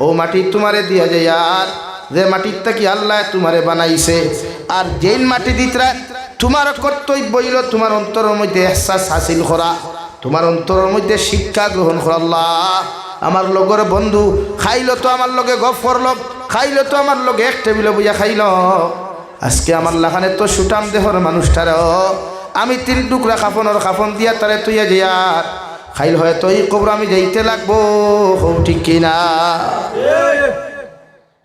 ও মাটি তোমারে দিয়া যায়, আর যে মাটির থেকে আল্লাহ তোমারে বানাইছে, আর যেই মাটি দিতরা তোমার কর্তব্য হইল তোমার অন্তরের মধ্যে এহসাস হাসিল করা, তোমার অন্তরের মধ্যে শিক্ষা গ্রহণ করা। আল্লাহ আমার লগর বন্ধু খাইল তো আমার লগে গপ করল, খাইল তো আমার লগে এক টেবিলে বইয়া খাইল, আজকে আমার লাখানে তো সুটাম দেহর মানুষটার আমি 3 টুকরা কাফন দিয়া তারে তুইয়া যার খাইল, হয়তো এই কবর আমি যাইতে লাগবো, ঠিক কিনা?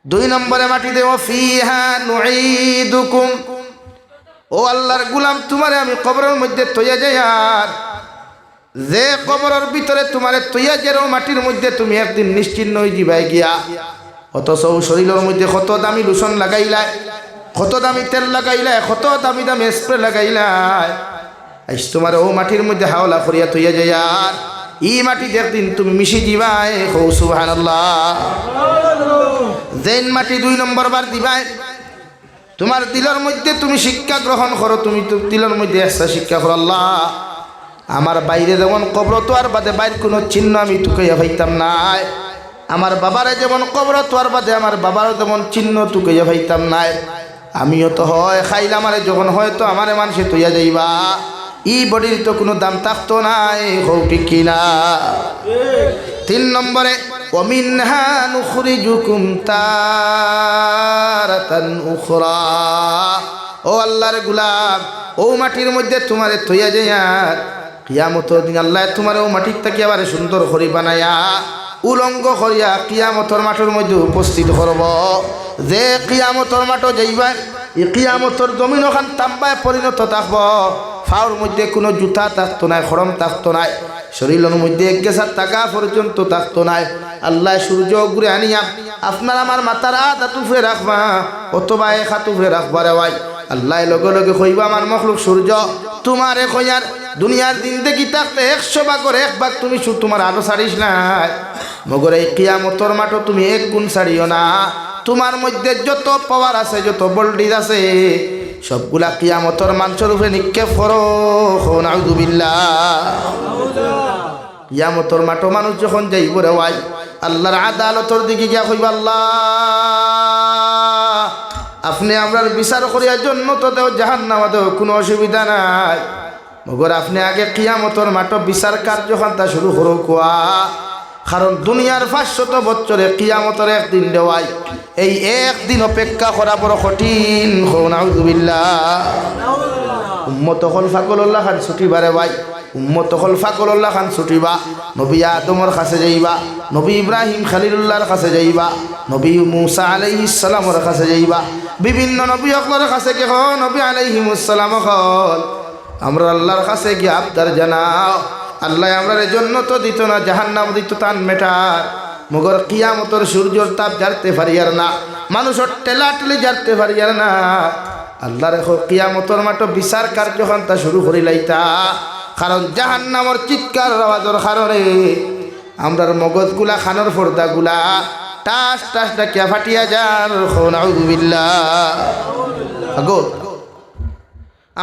2 নম্বরে মাটি দেব ফিহা নুঈদুকুম, ও আল্লাহর গুলাম তোমারে আমি কবরের মধ্যে তৈয়া যাই, আর যে কবরের ভিতরে তোমারে তৈয়া যে মাটির মধ্যে তুমি একদিন নিশ্চিন্ন হয়ে যাবাই গিয়া, অথচ শরীরের মধ্যে কত দামি লোশন লাগাইলাই, কত দামি তেল লাগাইলাই, কত দামি দামি স্প্রে লাগাইলাই, আজ তোমার ও মাটির মধ্যে হাওলা করিয়া তৈয়া যায়, আর ই মাটি একদিন তুমি মিশি দিবাই, হো সুবহানাল্লাহ। যেন মাটি 2 নম্বর বার দিবাই, তোমার দিলের মধ্যে তুমি শিক্ষা গ্রহণ করো, তুমি দিলের মধ্যে একটা শিক্ষা করো, আল্লাহ আমার বাইরে যেমন কবর তো আর বাদে বাইর কোনো চিহ্ন আমি টুকাইয়া ভাইতাম নাই, আমার বাবারে যেমন কবর তো আর বাদে আমার বাবারও যেমন চিহ্ন টুকাইয়া ভাইতাম নাই, আমিও তো হয় খাইলে আমারে যখন হয়তো আমারে মানুষে তৈয়া যাইবা, ই বডির তো কোনো দাম থাকতো নাই, হো ঠিক কিনা? 3 নম্বরে ওমিনহা নুখরিজুকুম তারাতান উখরা, ও আল্লাহর গুলাম ও মাটির মধ্যে তোমারে তৈয়া যায়, আর কিয়ামতের দিন আল্লাহ তোমার ও মাটির থেকে আবার সুন্দর করে বানায়া উলঙ্গ করিয়া কিয়ামতের মাঠের মধ্যে উপস্থিত করব। যে কিয়ামতের মাঠ যাইবা, এই কিয়ামতের জমিন ওখান তাম্বায় পরিণত থাকব, ফাওর মধ্যে কোনো জুতা থাকতো নাই, খরম থাকতো নাই, শরীরের মধ্যে 1 গেছার টাকা পর্যন্ত থাকতো নাই। আল্লাহ সূর্য ঘুরে আনিয়া আপনার আমার মাথার আধা তুফে রাখবা, অথবা 1 হাত তুফে রাখবা রে ভাই। আল্লাহ লগে লগে কইবা আমার মখলুক সূর্য তোমারে কইয়ার দুনিয়ার জিন্দেগি থাকতে 100 ভাগের 1 ভাগ তুমি তোমার আলো ছাড়িস নাই, মগর এই কিয়ামতের মাঠও তুমি 1 গুণ ছাড়িও না। তোমার মধ্যে যত পাওয়ার আছে, যত বল্ডিজ আছে, সবগুলা কিয়ামতের মানুষের উপরে নিক্ষেপ করো, নাউযুবিল্লাহ। কিয়ামতের মাঠও মানুষ যখন যাইব রে ভাই, আল্লাহর আদালতের দিকে গিয়া কইবা, আল্লাহ আপনি আমরার বিচার করিয়ার জন্য তো দেও, জাহান্নামে দেও, কোনো অসুবিধা নাই, মগর আপনি আগে কিয়ামতের মাঠও বিচার কার্যখান্তা শুরু করো কোয়া, কারণ দুনিয়ার 500 বছরে কিয়ামতের একদিন দেওয়াই, এই একদিন অপেক্ষা করা বড় কঠিন, নাউযুবিল্লাহ। উম্মত হল ফাকলুল্লাহ খান ছুটিবারে ভাই, উম্মত হল ফাকলুল্লাহ খান ছুটিবা, নবী আদমের কাছে যাইবা, নবী ইব্রাহিম খলিলুল্লাহর কাছে যাইবা, নবী মুসা আলাইহিস সালামের কাছে যাইবা, বিভিন্ন নবী সকলের কাছে কে হো, নবী আলাইহিমুস সালাম হল আমরা আল্লাহর কাছে গিয়ে আবদার জানাও, আল্লাহ আমরা জন্য তো দিত না, জাহান্নাম দিত তান মেটার, মগর কিয়ামতের সূর্যর তাপ জারতে পারিয়ার না, মানুষের টেলাটেলি জারতে পারিয়ার না, আল্লাহ রেখো কিয়ামতের মাঠে বিচার কার্যখান্তা শুরু করিলাইতা, কারণ জাহান্নামের চিৎকার আওয়াজের কারণে আমরার মগজগুলা খানোর পর্দাগুলা টাস টাস ডাকিয়া ফাটিয়া যার, নাউযুবিল্লাহ। আগো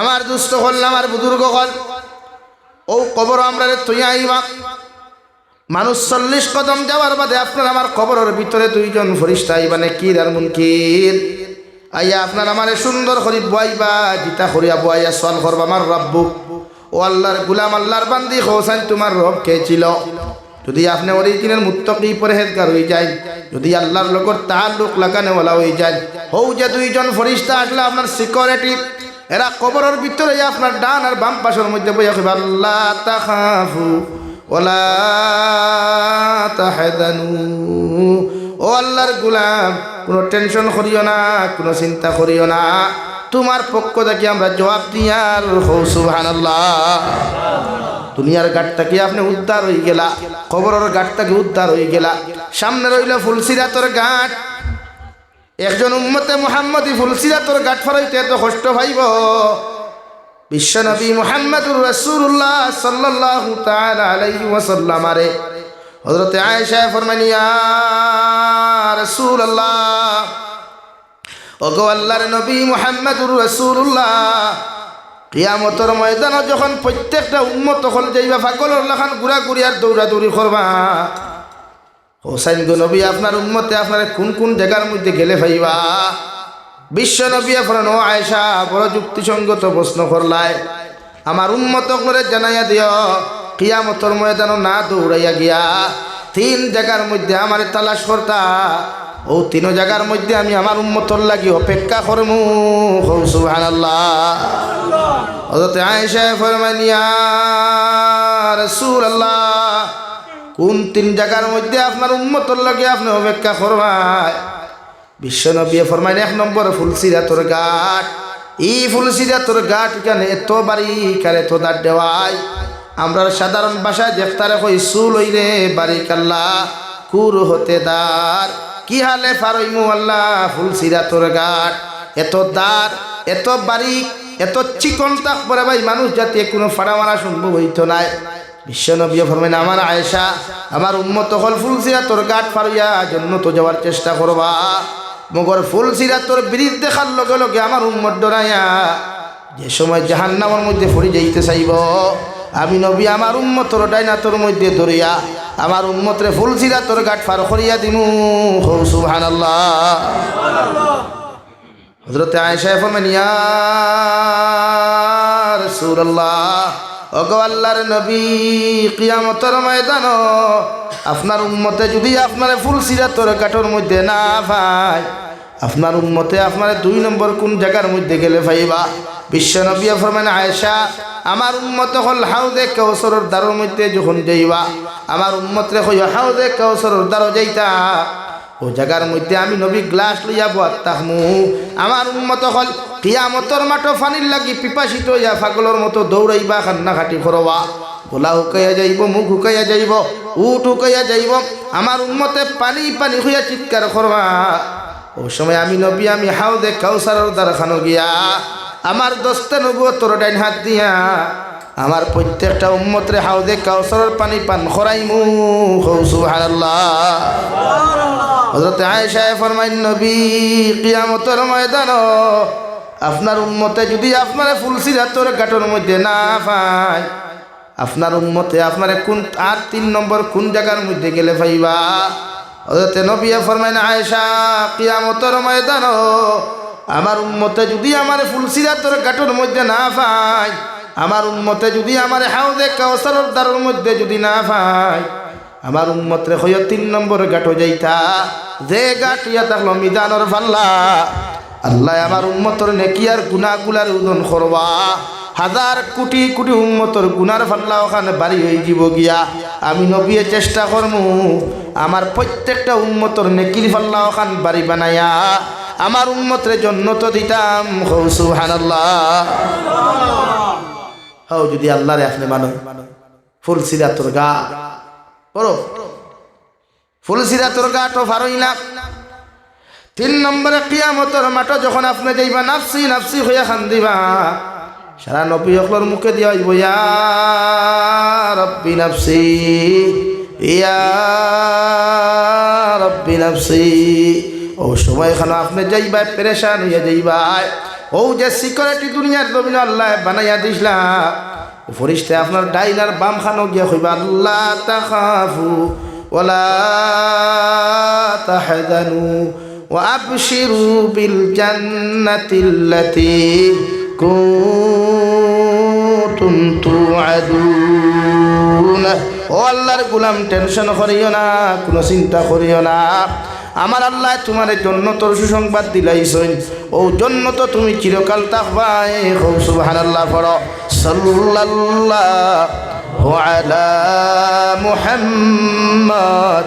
আমার দুস্থ হল, আমার বুজুর্গ হল, ও কবর আমরা তুই আইবা, মানুষ 40 কদম যাওয়ার বাদে আপনার আমার কবরের ভিতরে 2 জন ফেরেশতা আইবা, নেকির আর মুনকির আইয়া আপনার আমারে সুন্দর করে বয়াইবা, জিতা করিয়া বয়াইয়া সওয়াল করবা, আমার রব্বুক, ও আল্লাহর গুলাম আল্লাহর বান্দি হোসেন তোমার রব কে ছিল যদি আপনি অরিজিনাল মুত্তাকি পরহেজগার হয়ে যায় যদি আল্লাহর লগর তাআল্লুক লাগানে ওয়ালা হয়ে যায় হও যে দুইজন ফেরেশতা আসলে আপনার সিকিউরিটি এরা কবরের ভিতরে আপনার ডান আর বাম পাশের মধ্যে বইয়া কইবে আল্লাহ তাখাফু ওয়ালা তাহজানু ও আল্লাহর গুলাম কোনো টেনশন করিও না কোনো চিন্তা করিও না তোমার পক্ষ থেকে আমরা জবাব দিয়ার হো সুবহানাল্লাহ দুনিয়ার ঘাটটাকে আপনি উদ্ধার হয়ে গেলা কবরের ঘাটটাকে উদ্ধার হয়ে গেলা সামনে রইল ফুলসিরাতর ঘাট একজন উম্মতে মুহাম্মদী ফুলসিরাতর ঘাট ফরাইতে এত কষ্ট পাইব বিশ্বনবী মুহাম্মদুর রাসূলুল্লাহ সাল্লাল্লাহু তাআলা আলাইহি ওয়াসাল্লাম আরে হযরতে আয়েশা ফরমানি ইয়া রাসূলুল্লাহ ওগো আল্লাহর নবী মুহাম্মদুর রাসূলুল্লাহ কিয়ামতের ময়দানে যখন প্রত্যেকটা উম্মত হল যাইবা পাগলের লাখান ঘুরাঘুরি আর দৌড়াদৌড়ি করবা হোসেন গো নবী আপনার উম্মতে আপনার কোন কোন জায়গার মধ্যে গেলে পাইবা বিশ্ব নবী আপনার ও আয়েশা বড় যুক্তিসঙ্গত প্রশ্ন করলাই আমার উম্মত করে জানাইয়া দিও কিয়ামতের ময়দানে না দৌড়াইয়া গিয়া তিন জায়গার মধ্যে আমার তালাশ করতা ও তিন জায়গার মধ্যে আমি আমার উম্মতর লাগি অপেক্ষা করমু সুবহানাল্লাহ হযরত আয়েশা ফরমানি ইয়া রাসূলুল্লাহ কোন তিন জায়গার মধ্যে আপনার উম্মতর লাগি আপনি অপেক্ষা করবাই বিশ্বনবী ফরমাইন এক নম্বর ফুলসিরাতর ঘাট এই ফুলসিরাতর ঘাট এখানে এত বারিক আর এত দাঁড় দেওয়াই আমরা সাধারণ ভাষায় দেখতারে কই সুল হইরে বারিকাল্লাহ কুর হতে দাঁড় কি হালে ফারইমু আল্লাহ ফুলসিরাতর ঘাট এত দাঁড় এত বারিক এত চিকন তাক পরে ভাই মানুষ জাতি কোনো ফাড়া মারা সম্ভব হইতো নাই বিশ্বনবী ফরমাইন আমার আয়েশা আমার উম্মত হল ফুলসিরাতর ঘাট ফারিয়া জান্নাত যাওয়ার চেষ্টা করবা মগর ফুলসিরাতর ব্রিজ দেখার লগে লগে আমার উম্মত ডরাইয়া যে সময় জাহান্নামের মধ্যে পড়ে যাইতে চাইব আমি নবী আমার উম্মতর ডাইনাতর মধ্যে ধরিয়া আমার উম্মতরে ফুলসিরাতর ঘাট পার করিয়া দিমু সুবহানাল্লাহ হযরত আয়েশা ফরমান ইয়া রাসূলুল্লাহ ওগো আল্লাহর নবী কিয়ামতের ময়দানে আপনার উম্মতে যদি আপনার ফুলসিরাতর ঘাটের মধ্যে না পায় আপনার উম্মতে আপনার দুই নম্বর কোন জায়গার মধ্যে গেলে পাইবা বিশ্বনবী ফরমান আয়েশা আমার উম্মত হল হাউজে কাউসারের দ্বারের মধ্যে যখন যাইবা আমার উম্মতরে কইও হাউজে কাউসারের দ্বার যাইতা ও জায়গার মধ্যে আমি নবী গ্লাস লইয়া বহাত থাকমু আমার উম্মত হল কিয়ামতের মাঠে পানির লাগি পিপাসিত হইয়া পাগলের মতো দৌড়াইবা কান্নাকাটি করবা গলা হুকাইয়া যাইব মুখ হুকাইয়া যাইব উঠ হুকাইয়া যাইব আমার উম্মতে পানি পানি হইয়া চিৎকার করবা ও সময় আমি নবী আমি হাউজে কাউসারের দ্বার খানো গিয়া আমার দস্তে নবুয়তর ডাইন হাত দিয়া আমার প্রত্যেকটা উম্মতরে হাউজে কাউসারের পানি পান করাইমু সুবহানাল্লাহ হযরত আয়েশা ফরমাইন নবী কিয়ামতের ময়দানে আপনার উম্মতে যদি আপনার ফুলসিরাতর ঘাটের মধ্যে না পায় আপনার উম্মতে আপনার কোন আর তিন নম্বর কোন জায়গার মধ্যে গেলে পাইবা হযরত নবী ফরমাইন আয়েশা কিয়ামতের ময়দানে আমার উম্মতে যদি আমার ফুলসিরাতর ঘাটের মধ্যে না পায় আমার উম্মতে যদি আমার হাউজে কাউসারের দ্বারের মধ্যে যদি না পায় আমার উম্মতরে কইও তিন নম্বর ঘাটও যাইতা যে ঘাট ইয়া থাকলো মিজানের পাল্লা আল্লাহ আমার উম্মতর নেকি আর গুনাহগুলার ওজন করবা হাজার কোটি কোটি উম্মতর গুনার পাল্লা ওখানে বাড়ি হয়ে যাব গিয়া আমি নবী চেষ্টা করমু আমার প্রত্যেকটা উম্মতর নেকির পাল্লা ওখান বাড়ি বানায়া আমার উম্মতরে জান্নাত দিতাম সুবহানাল্লাহ হও যদি আল্লাহরে আপনি মানো ফুলসিরাতর ঘাট পড়ো ফুলসিরাতর ঘাটও পারই না তিন নম্বরে কিয়ামতের মাঠে যখন আপনি যাইবা নাফসি নাফসি হইয়া কান্দিবা সারা নবী হকলর মুখে দিয়া হইব ইয়া রব্বি নাফসি ইয়া রব্বি নাফসি ও সময় খানো আপনি যাইবা পেরেশান হইয়া যাইবা ও যে সিকিউরিটি দুনিয়ার জমিনে আল্লাহ বানাইয়া দিছলা ফরিস্তে আপনার ডাইনার বাম খানো গিয়া কইবা আল্লাহ তাখাফু ওয়ালা তাহজানু ওয়া আবশিরু বিল জান্নাতিল্লাতী কুনতুম তুআদুন। ও আল্লাহর গোলাম, টেনশন করিও না, কোনো চিন্তা করিও না। আমার আল্লাহ তোমার জন্নতর সুসংবাদ দিলাইছেন। ও জন্নত তুমি চিরকাল থাকবাই। সুবহানাল্লাহ পড়ো। সাল্লাল্লাহু আলা মুহাম্মদ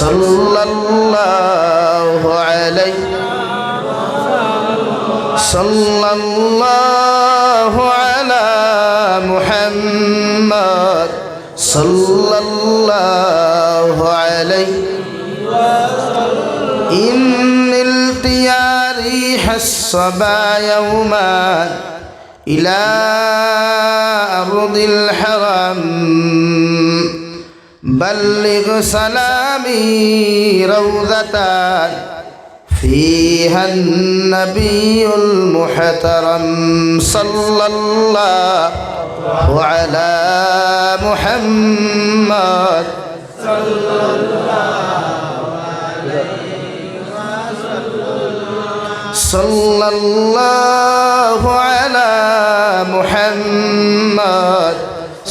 সাল্লাল্লাহু আলাইহি সাল্লাল্লাহু আলা মুহাম্মদ সাল্লাল্লাহু আলাইহি ইন্নিল তিয়ারি হাসবা ইয়াওমান ইলা আরদিল হারাম بلغ سلامي روضة فيها النبي المحترم صلى الله على محمد صلى الله على محمد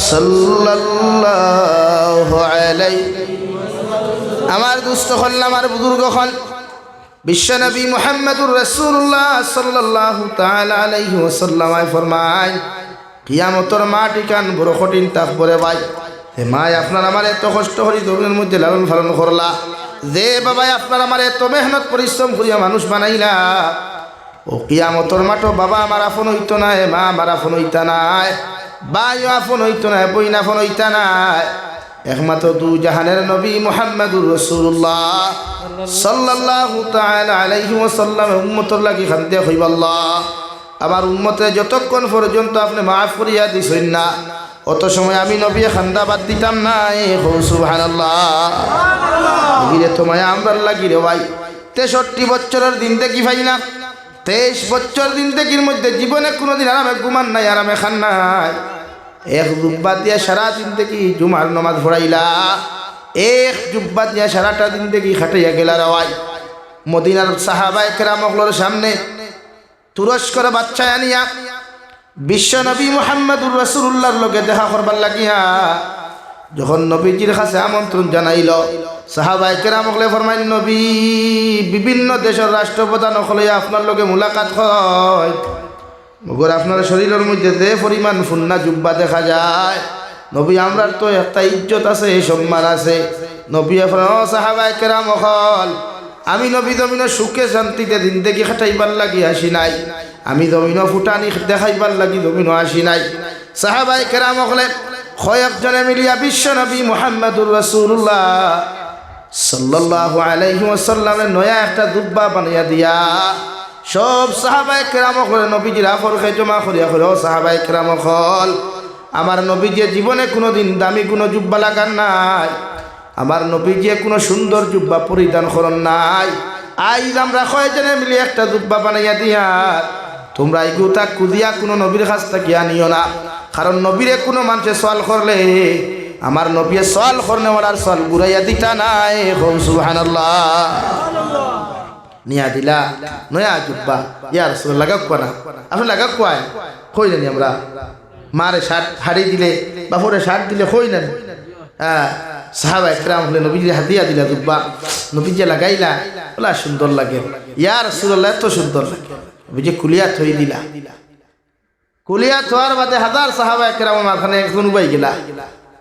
সাল্লাল্লাহু আলাইহি। আমার দুস্থ হল, আমার বুজুর্গ হল, বিশ্বনবী মুহাম্মদুর রাসূলুল্লাহ সাল্লাল্লাহু তাআলা আলাইহি ওয়াসাল্লাম ফরমায়, কিয়ামতের মাটি কান বড় কঠিন তাকবরে ভাই। হে মাই, আপনার আমার এত কষ্ট করি জমিনের মধ্যে লালন পালন করলা, যে বাবাই আপনার আমার এত মেহনত পরিশ্রম করিয়া মানুষ বানাইলা, ও কিয়ামতের মাঠও বাবা আমার আপন হইতো না, মা আমার আপন হইতা নাই, ভাইও আপন হইতো না, বইন আপন হইতা নাই। একমাত্র দু জাহানের নবী মুহাম্মদুর রাসূলুল্লাহ সাল্লাল্লাহু তাআলা আলাইহি ওয়াসাল্লাম উম্মতর লাগি খান্দে হইব, আল্লাহ আমার উম্মতে যতক্ষণ পর্যন্ত আপনি মাফ করিয়া দিছেন না, অত সময় আমি নবী খান্দা বাদ দিতাম না। সুবহানাল্লাহ। নবীরে তোমায় আমরার লাগি রে ভাই 63 বছরের দিন দেখি ভাই না, 23 বছর দিন দেখির মধ্যে জীবনে কোনোদিন আরামে ঘুমান নাই, আরামে খান নাই। এক জুব্বা দিয়া সারা দিন দেখি জুমার নমাজ পড়াইলা, এক জুব্বা দিয়া সারাটা দিন দেখি খাটাইয়া গেলা রাওয়াই। মদিনার সাহাবায়ে কেরামগুলোর সামনে তুরস্কর বাচ্চা আনিয়া বিশ্ব নবী মুহাম্মদুর রাসূলুল্লাহর লগে দেখা করবার লাগিয়া যখন নবীজির কাছে আমন্ত্রণ জানাইল, সাহাবায়ে কেরামগুলো ফরমাইল, নবী বিভিন্ন দেশের রাষ্ট্রপ্রধান হলে আপনার লগে মুলাকাত হয়, মগর আপনার শরীরের মধ্যে যে পরিমাণ ফুন্না জুব্বা দেখা যায়, নবী আমরার তো একটা ইজ্জত আছে, সম্মান আছে। নবী সাহাবায়ে কেরাম হল, আমি নবী জমিন সুখে শান্তিতে দিন দেখি খাটাইবার লাগি আসি নাই, আমি জমিন ফুটানি দেখাইবার লাগি জমিন আসি নাই। সাহাবায়ে কেরাম হলে কয়েকজনে মিলিয়া বিশ্ব নবী মুহাম্মদুর রাসূলুল্লাহ সাল্লাল্লাহু আলাইহি ওয়াসাল্লামের নয়া একটা জুব্বা বানাইয়া দিয়া সব সাহাবায়ে কেরাম করে নবীজির আফরকে জমা করিয়া করে, ও সাহাবায়ে কেরাম হল, আমার নবীজি জীবনে কোনোদিন দামি কোনো জুব্বা লাগান নাই, আমার নবীজি কোনো সুন্দর জুব্বা পরিধান করেন নাই, আইজ আমরা কয়েকজনে মিলে একটা জুব্বা বানাইয়া দিয়া তোমরা এই গুতা কুদিয়া কোনো নবীর কাছ থেকে আনিও না। কারণ নবীরে কোনো মানুষে সওয়াল করলে আমার নবী সওয়াল করনে ওয়ালার সওয়াল ঘুরাইয়া দিতা নাই। সুবহানাল্লাহ। নিয়া দিলা নয়া জুব্বা, ইয়া রাসূলুল্লাহ লাগাক কোনা, আপনি লাগাক কোয়ায় কই জানি আমরা মারে শার্ট হাড়ি দিলে বাপরে শার্ট দিলে কই না। হ্যাঁ, সাহাবায়ে কেরাম হলে নবীজি হাতিয়া দিলা জুব্বা, নবীজি লাগাইলা, বলা সুন্দর লাগে, ইয়া রাসূলুল্লাহ এত সুন্দর লাগে, নবীজি কুলিয়া থই দিলা। কুলিয়া থোয়ার বাদে হাজার সাহাবায়ে কেরাম মাঝখানে একজন উবাই গেলা,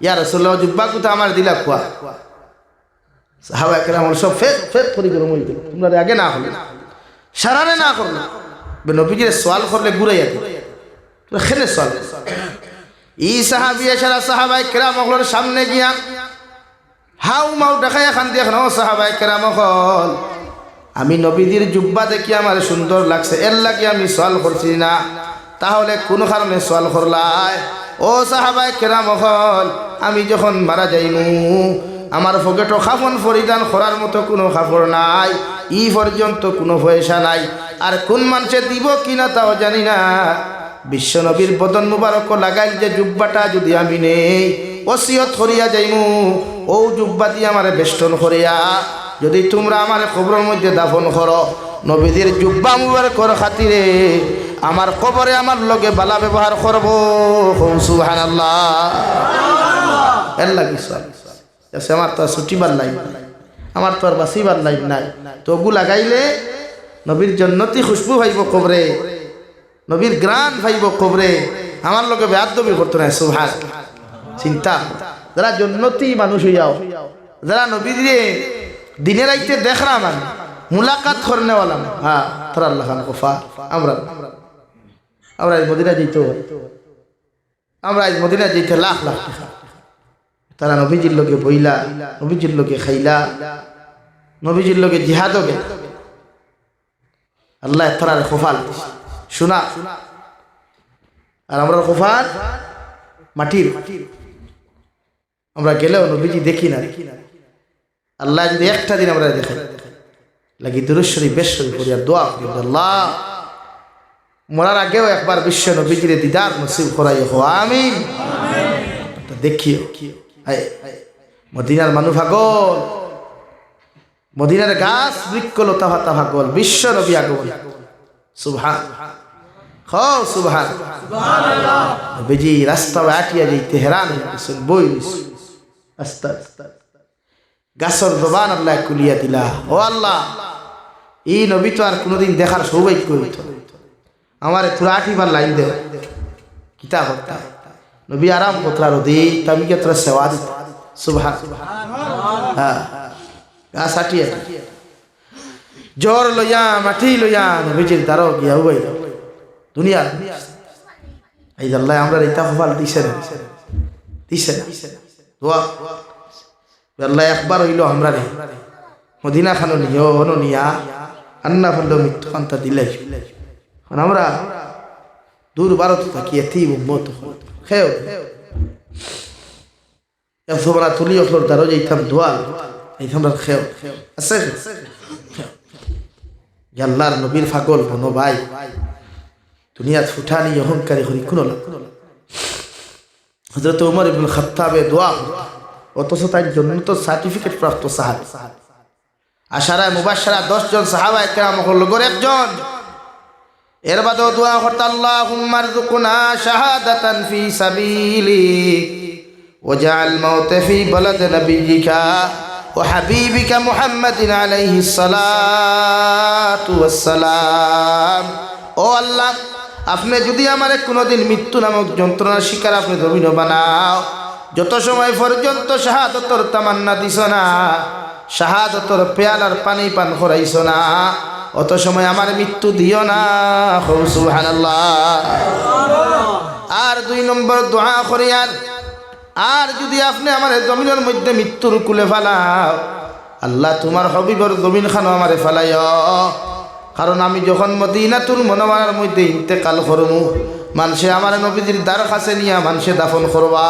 ইয়া রাসূলুল্লাহ জুব্বা কুতা আমার দিলা কোয়া। সাহাবায়ে কেরাম সব ফেক ফেক করি গরম হই গেল, তোমরা আগে না হলে সারারে না করলে নবীজির সওয়াল করলে ঘুরাইয়া দিল, তোমরা খেলে সওয়াল। ই সাহাবী সারা সাহাবায়ে কেরাম ওগুলোর সামনে গিয়া হাউ মাউ দেখাইয়া খান দিয়ে, ও সাহাবায়ে কেরাম হল, আমি নবীজির জুব্বা দেখি আমার সুন্দর লাগছে, এর লাগি আমি সওয়াল করছি না, তাহলে কোন কারণে সওয়াল করলাই? ও সাহাবায়ে কেরাম হল, আমি যখন মারা যাইমু আমার পকেটে কাফন পরিধান করার মতো কোনো কাপড় নাই, ই পর্যন্ত কোনো পয়সা নাই, আর কোন মানুষে দিব কিনা তাও জানি না। বিশ্ব নবীর বদন মুবারক লাগাইল যে জুব্বাটা যদি আমি নেই, ওসিয়ত করিয়া যাইমু, ও জুব্বা দিয়ে আমার বেষ্টন করিয়া যদি তোমরা আমার কবরের মধ্যে দাফন করো, নবীদের জুব্বা মুবারকর খাতিরে আমার কবরে আমার লগে বালা ব্যবহার করব সুবহানাল্লাহ এর লাগি সব এসে আমার তো ছুটিবার লাইন আমার তো আর বাঁচিবার লাইন নাই তো ওগু লাগাইলে নবীর জন্নতি খুশবু ভাইব কবরে নবীর গ্রান ভাইব কবরে আমার লগে বেয়াদবি করতো না সুবহান চিন্তা যারা জন্নতি মানুষ হইয়াও যারা নবীর দিনে রাইতে দেখরা মান মুলাকাত করনেওয়ালা হ্যাঁ তোর আল্লাহ খান কফা আমরা মদিনা যেতে আমরা মদিনা যেতে লাখ লাখ তারা নবীজির লোকে বইলা নবীজির লোকে খাইলা নবীজির লোকে জিহাদও গেল আল্লাহ তার খোফাল শোনা আর আমরা খোফাল মাটির আমরা গেলেও নবীজি দেখি না আল্লাহ যদি একটা দিন আমরা দেখি লাগি দুরূদ শরীফ বেশ শরীফ পড়ি আর দোয়া করি আল্লাহ মরার আগেও একবার বিশ্ব নবীজির দিদার নসিব করাই হো আমিন দেখিও মদিনার মানুষ ভাগল মদিনার গাছ বৃক্ষ লতা ভাতা ভাগল বিশ্ব নবী আগল সুবহান সুবহান নবীজি রাস্তা আটিয়া যাইতে হেরান হইতেছেন বই আস্তে আস্তে গাছর জবান আল্লাহ কুলিয়া দিলা ও আল্লাহ এই নবী তো আর কোনোদিন দেখার সৌভাগ্য হইত আমার তোরা আটিবার লাইন দে কিতা করতা নবী আরাম কোতরা রদি তামিকে তোরা সেবা দিত সুবহান হ্যাঁ গাছ আটিয়া জ্বর লইয়া মাটি লইয়া নবীজির দ্বারো গিয়া উবাই দুনিয়া এই আল্লাহ আমরা রিতা ফল দিছে না দোয়া আল্লাহ একবার হইল আমরা রে মদিনা খানো নিয়া আন্না ফল মৃত্যু কান্তা দিলে আমরা দূর ভারত থাকি এতি উম্মত খেও তোমরা তুলি অফলোর দ্বারো যাইতাম দোয়া এইতাম খেও আছে আল্লাহর নবীর ফাগল বনো ভাই দুনিয়া ফুটানি অহংকারী হরি কোন হযরত ওমর ইবনে খাত্তাবে দোয়া অথচ তার জন্য তো সার্টিফিকেট প্রাপ্ত সাহাবী আশারায়ে মুবাশশারা 10 জন সাহাবা একরাম হল গরে একজন এর বাদেও দোয়া করতে আল্লাহুম্মা রযুকনা শাহাদাতান ফি সাবিলিক ওয়াজআল মাউতা ফি বালাদ নাবিয়িকা ওয়া হাবিবিকা মুহাম্মাদিন আলাইহিস সালাতু ওয়াস সালাম ও আল্লাহ আপনি যদি আমারে কোনোদিন মৃত্যু নামক যন্ত্রণার শিকার আপনি জমিন বানাও যত সময় পর্যন্ত শাহাদতর তামান্না দিছ না শাহাদতর পেয়ালার পানি পান করাইছ না অত সময় আমার মৃত্যু দিও না সুবহানাল্লাহ আর 2 নম্বর দোয়া করি আর যদি আপনি আমার জমিনের মধ্যে মৃত্যুর কুলে ফেলাও আল্লাহ তোমার হবিবর জমিন খানো আমারে ফেলাইও কারণ আমি যখন মদিনাতুল মুনাওয়ারার মধ্যে ইন্তেকাল করমু মানুষে আমার নবীজির দ্বার কাছে নিয়ে মানুষে দাফন করবা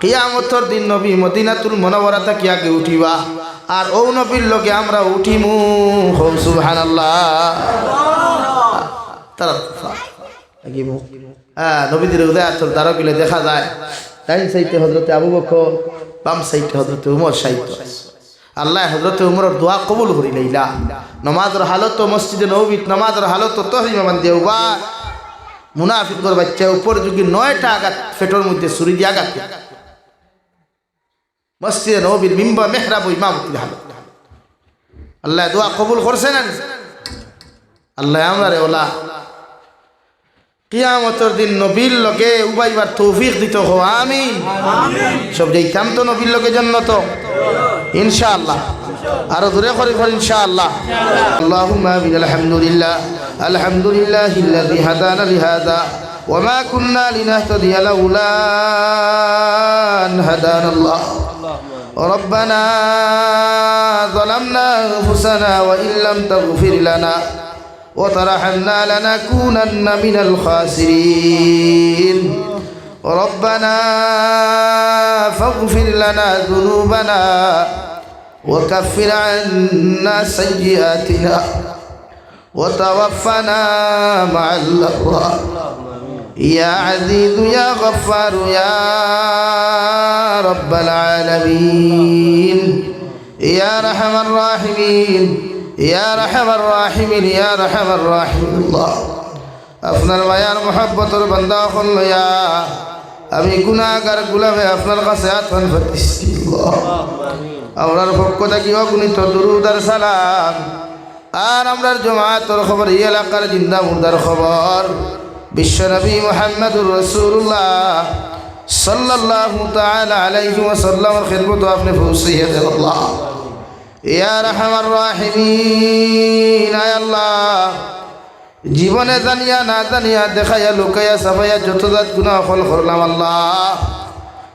কিয়ামতের দিন নবী মদিনাতুল মুনাওয়ারা থেকে আগে উঠিবা আর ও নবীর লগে আমরা উঠিমু সুবহানাল্লাহ তারা লাগিমু নবীজির উদয়াতুল দ্বার গেলে দেখা যায় ডাইন সাইডে হযরতে আবু বকর বাম সাইডে হযরতে ওমর সাইড আল্লাহ হযরতে ওমরের দোয়া কবুল করি লাইলা নামাজের হালত মসজিদে নববীত নামাজের হালত তাহরিমা মান দেওবা মুনাফিকদের বাচ্চা উপর যুগে 9টা আঘাত ফেটোর মধ্যে ছুরি দিয়ে আঘাত মসজিদে নববীর মিম্বার মেহরাব ইমামতির হালত আল্লাহ দোয়া কবুল করছেন আল্লাহ আমরা ওলা কিয়ামতের দিন নবীর লগে উবাইবার তৌফিক দিত হো আমিন সব যাইতাম তো নবীর লগে জান্নাত ইনশাআল্লাহ আর জোরে করে ইনশাআল্লাহ আল্লাহুম্মা বিল আলহামদুলিল্লাহিল্লাযী হাদানা লিহাযা ওয়া মা কুন্না লিনাহতাদিয়া লাউলা আন হাদানাল্লাহ ربنا ظلمنا أنفسنا وإن لم تغفر لنا وترحمنا لنكونن من الخاسرين ربنا فاغفر لنا ذنوبنا وكفر عنا سيئاتنا وتوفنا مع الأبرار يا عزيز يا غفار يا رب العالمين يا أرحم الراحمين يا أرحم الراحمين يا أرحم الراحمين الله আপনার মায়ার মহব্বতর বান্দা হল লইয়া আমি গুনাহগার গুলামে আপনার কাছে আত্মান পাতিছি আমরার পক্ষ থেকে অগণিত দুরুদ আর সালাম আর আমরার জমাতের খবর এই এলাকার জিন্দা মুর্দার খবর বিশ্বনবী মুহাম্মদুর রাসূলুল্লাহ সাল্লাল্লাহু তাআলা আলাইহি ওয়াসাল্লামের খিদমত আপনি পৌঁছিয়ে দেন আল্লাহ ইয়া রাহমার রাহিমিন আয় আল্লাহ জীবনে জানিয়া না জানিয়া দেখাইয়া লুকাইয়া সাফাইয়া যত জাত গুনাহ ফল করলাম আল্লাহ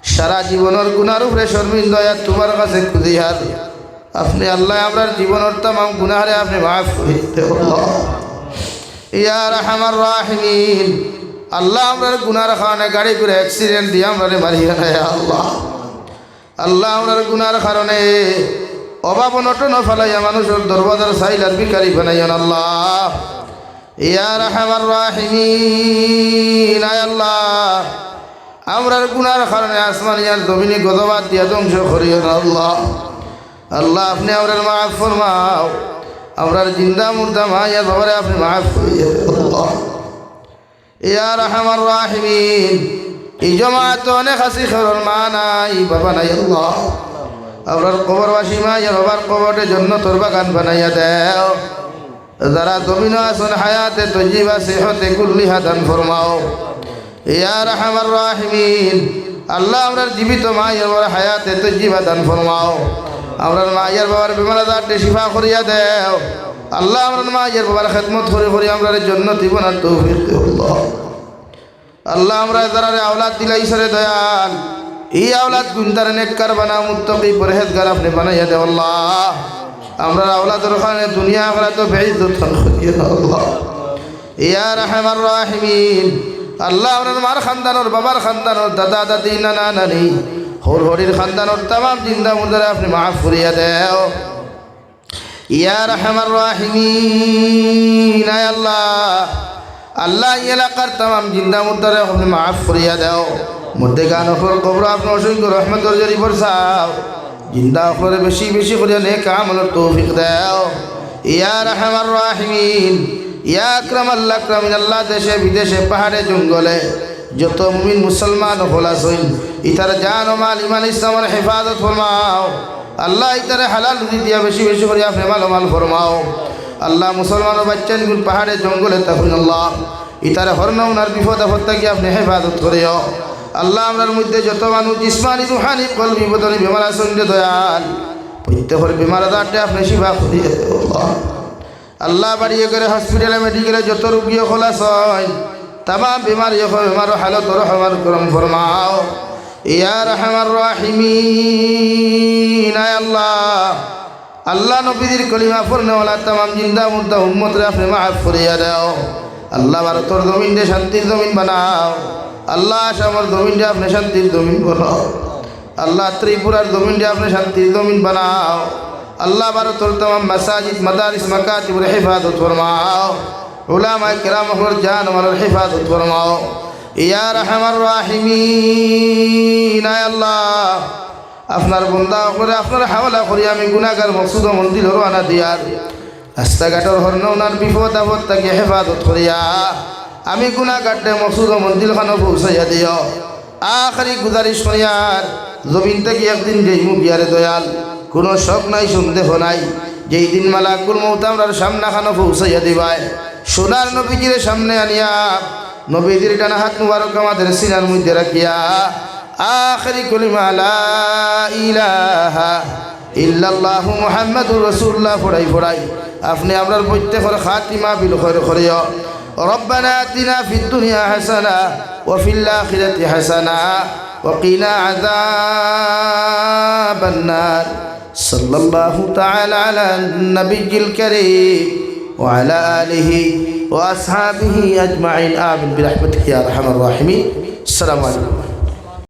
সারা জীবনের গুনার উপরে শর্মিন্দা তোমার কাছে খুদিয়ার আপনি আল্লাহ আমরার জীবনের तमाम গুনাহরে আপনি মাফ করে দেন আল্লাহ ইয়া রাহমার রাহিমিন আল্লাহ আমরার গুনার কারণে গাড়ি করে অ্যাক্সিডেন্ট দিয়ে আমরারে মারিয়া না আল্লাহ আল্লাহ আমরার গুনার কারণে অভাব অনটন ফেলাইয়া মানুষের দরবাজার সাইলার ভিখারি বানাইয়া আল্লাহ ইয়া রাহমার রাহিমিন আয় আল্লাহ আমরার গুনার কারণে আসমানিয়ার জমিনে গজবাত দিয়া ধ্বংস করিও না আল্লাহ আল্লাহ আপনি আমরার মাফ ফরমাও আমরার জিন্দা মুর্দা মায়া বাবারে আপনি মাফ করিয়ে আল্লাহ ইয়া রাহমার রাহিমিন এই জমাত অনেক হাসি খবর মা নাই বাবা নাই আল্লাহ আমরার কবরবাসী মায়া বাবার কবরের জন্য তোর বাগান বানাইয়া দেও যারা জমিন আসন হায়াতে তৈজিবা সেহতে কুল্লিহা দান ফরমাও ইয়া রাহমার রাহিমিন আল্লাহ আমরার জীবিত মায়ের বাবার হায়াতে তৈজিবা দান ফরমাও আমরার মায়ের বাবার বিমার আজারটি শিফা করিয়া দেও আল্লাহ আমরার মায়ের বাবার খেদমত করে করে আমরার জন্নতি বানার তৌফিক দেও আল্লাহ আমরা যারা আওলাদ দিলাইছরে দয়াল এই আওলাদ গুন্দার নেককার বানা মুত্তাকি পরহেজগার আপনি বানাইয়া দেও আল্লাহ আমরা আওলাদের খানে দুনিয়া আখিরাত বেইজ্জত করিয়ে দাও আল্লাহ ইয়া রাহমার রাহিমিন আল্লাহ আমরার মার খানদানর বাবার খানদানর দাদা দাদি নানা নানি হর হরির খানদানর तमाम জিন্দা মুর্দারে আপনি মাফ করিয়া দেও ইয়া রাহমার রাহিমিন আয় আল্লাহ আল্লাহ এই এলাকার तमाम জিন্দা মুর্দারে আপনি মাফ করিয়া দেও মধ্যে গানফর কবর আপনি অসংখ্য রহমতের জরি বরসাও জিন্দা করে বেশি বেশি করে নেক আমলের তৌফিক দাও ইয়া রাহমার রাহিমিন ইয়া আকরামাল আকরামিন আল্লাহ দেশে বিদেশে পাহাড়ে জঙ্গলে যত মুমিন মুসলমান হলাস হইন ইতার জান ও মাল ইমান ইসলামের হেফাজত ফরমাও আল্লাহ ইতার হালাল রুজি দিয়া বেশি বেশি করে আপনি মাল ফরমাও আল্লাহ মুসলমান বাচ্চান গুল পাহাড়ে জঙ্গলে তখন আল্লাহ ইতার হরনাউনার বিপদ আপদ থেকে আপনি হেফাজত করিও আল্লাহ আমরার মধ্যে যত মানুষ জিসমানি রুহানি কলবি বদনি বেমার আছেন দয়াল প্রত্যেকের বেমার আজারটা আপনি শিফা করিয়ে দেও আল্লাহ বাড়িয়ে করে হসপিটালে মেডিকেলে যত রোগী খোলাস হয় तमाम बीमारी बेमार हालत रहमान करम फरमाओ या रहमान राहिमीन अल्लाह अल्लाह नबीर कलिमा पढ़ने वाला तमाम जिंदा मुर्दा उम्मत रे अपने माफ करिया दाओ अल्लाह भारतर जमीन दे शांतिर जमीन बनाओ अल्लाह आसामर जमीन दे अपने शांतिर जमीन बनाओ अल्लाह त्रिपुरार जमीन दे अपने शांतिर जमीन बनाओ अल्लाह भारतर तमाम मसाजिद मदारिस मकातिब रे हिफाजत फरमाओ उलामा किराम और जान और हिफाजत फरमाओ या रहमान राहिमीन अल्लाह আপনার বন্দা করে আপনার হাওলা করি আমি গুনাহগার মকসুদ মন্দির রওনা দিয়ার রাস্তাঘাটের হরনাউনার বিপদ আপদ থেকে হেফাজত করিয়া আমি গুনাহগারটে মকসুদ মন্দির খানো পৌঁছাইয়া দিও আখরি গুজারিশ করিয়ার জমিন থেকে একদিন যাইমু বিয়ারে দয়াল কোনো শক নাই সন্দেহ নাই যেই দিন মালাকুল মউত আমরার সামনে খানো পৌঁছাইয়া দিবাই সোনার নবীজির সামনে আনিয়া নবীজির ডানা হাত মুবারক আমাদের সিনার মধ্যে রাখিয়া আখিরি কলিমা লা ইলাহা ইল্লাল্লাহু মুহাম্মাদুর রাসূলুল্লাহ পড়াই আপনি আমরার প্রত্যেকের খাতিমা বিল খৈর করিও রব্বানা আতিনা ফিদ দুনিয়া হাসানা ওয়া ফিল আখিরাতি হাসানা ওয়া কিনা আযাবান নার সাল্লাল্লাহু তাআলা আলা নবিয়্যিল কারীম وعلى آله وأصحابه أجمعين آمين برحمتك يا أرحم الراحمين السلام عليكم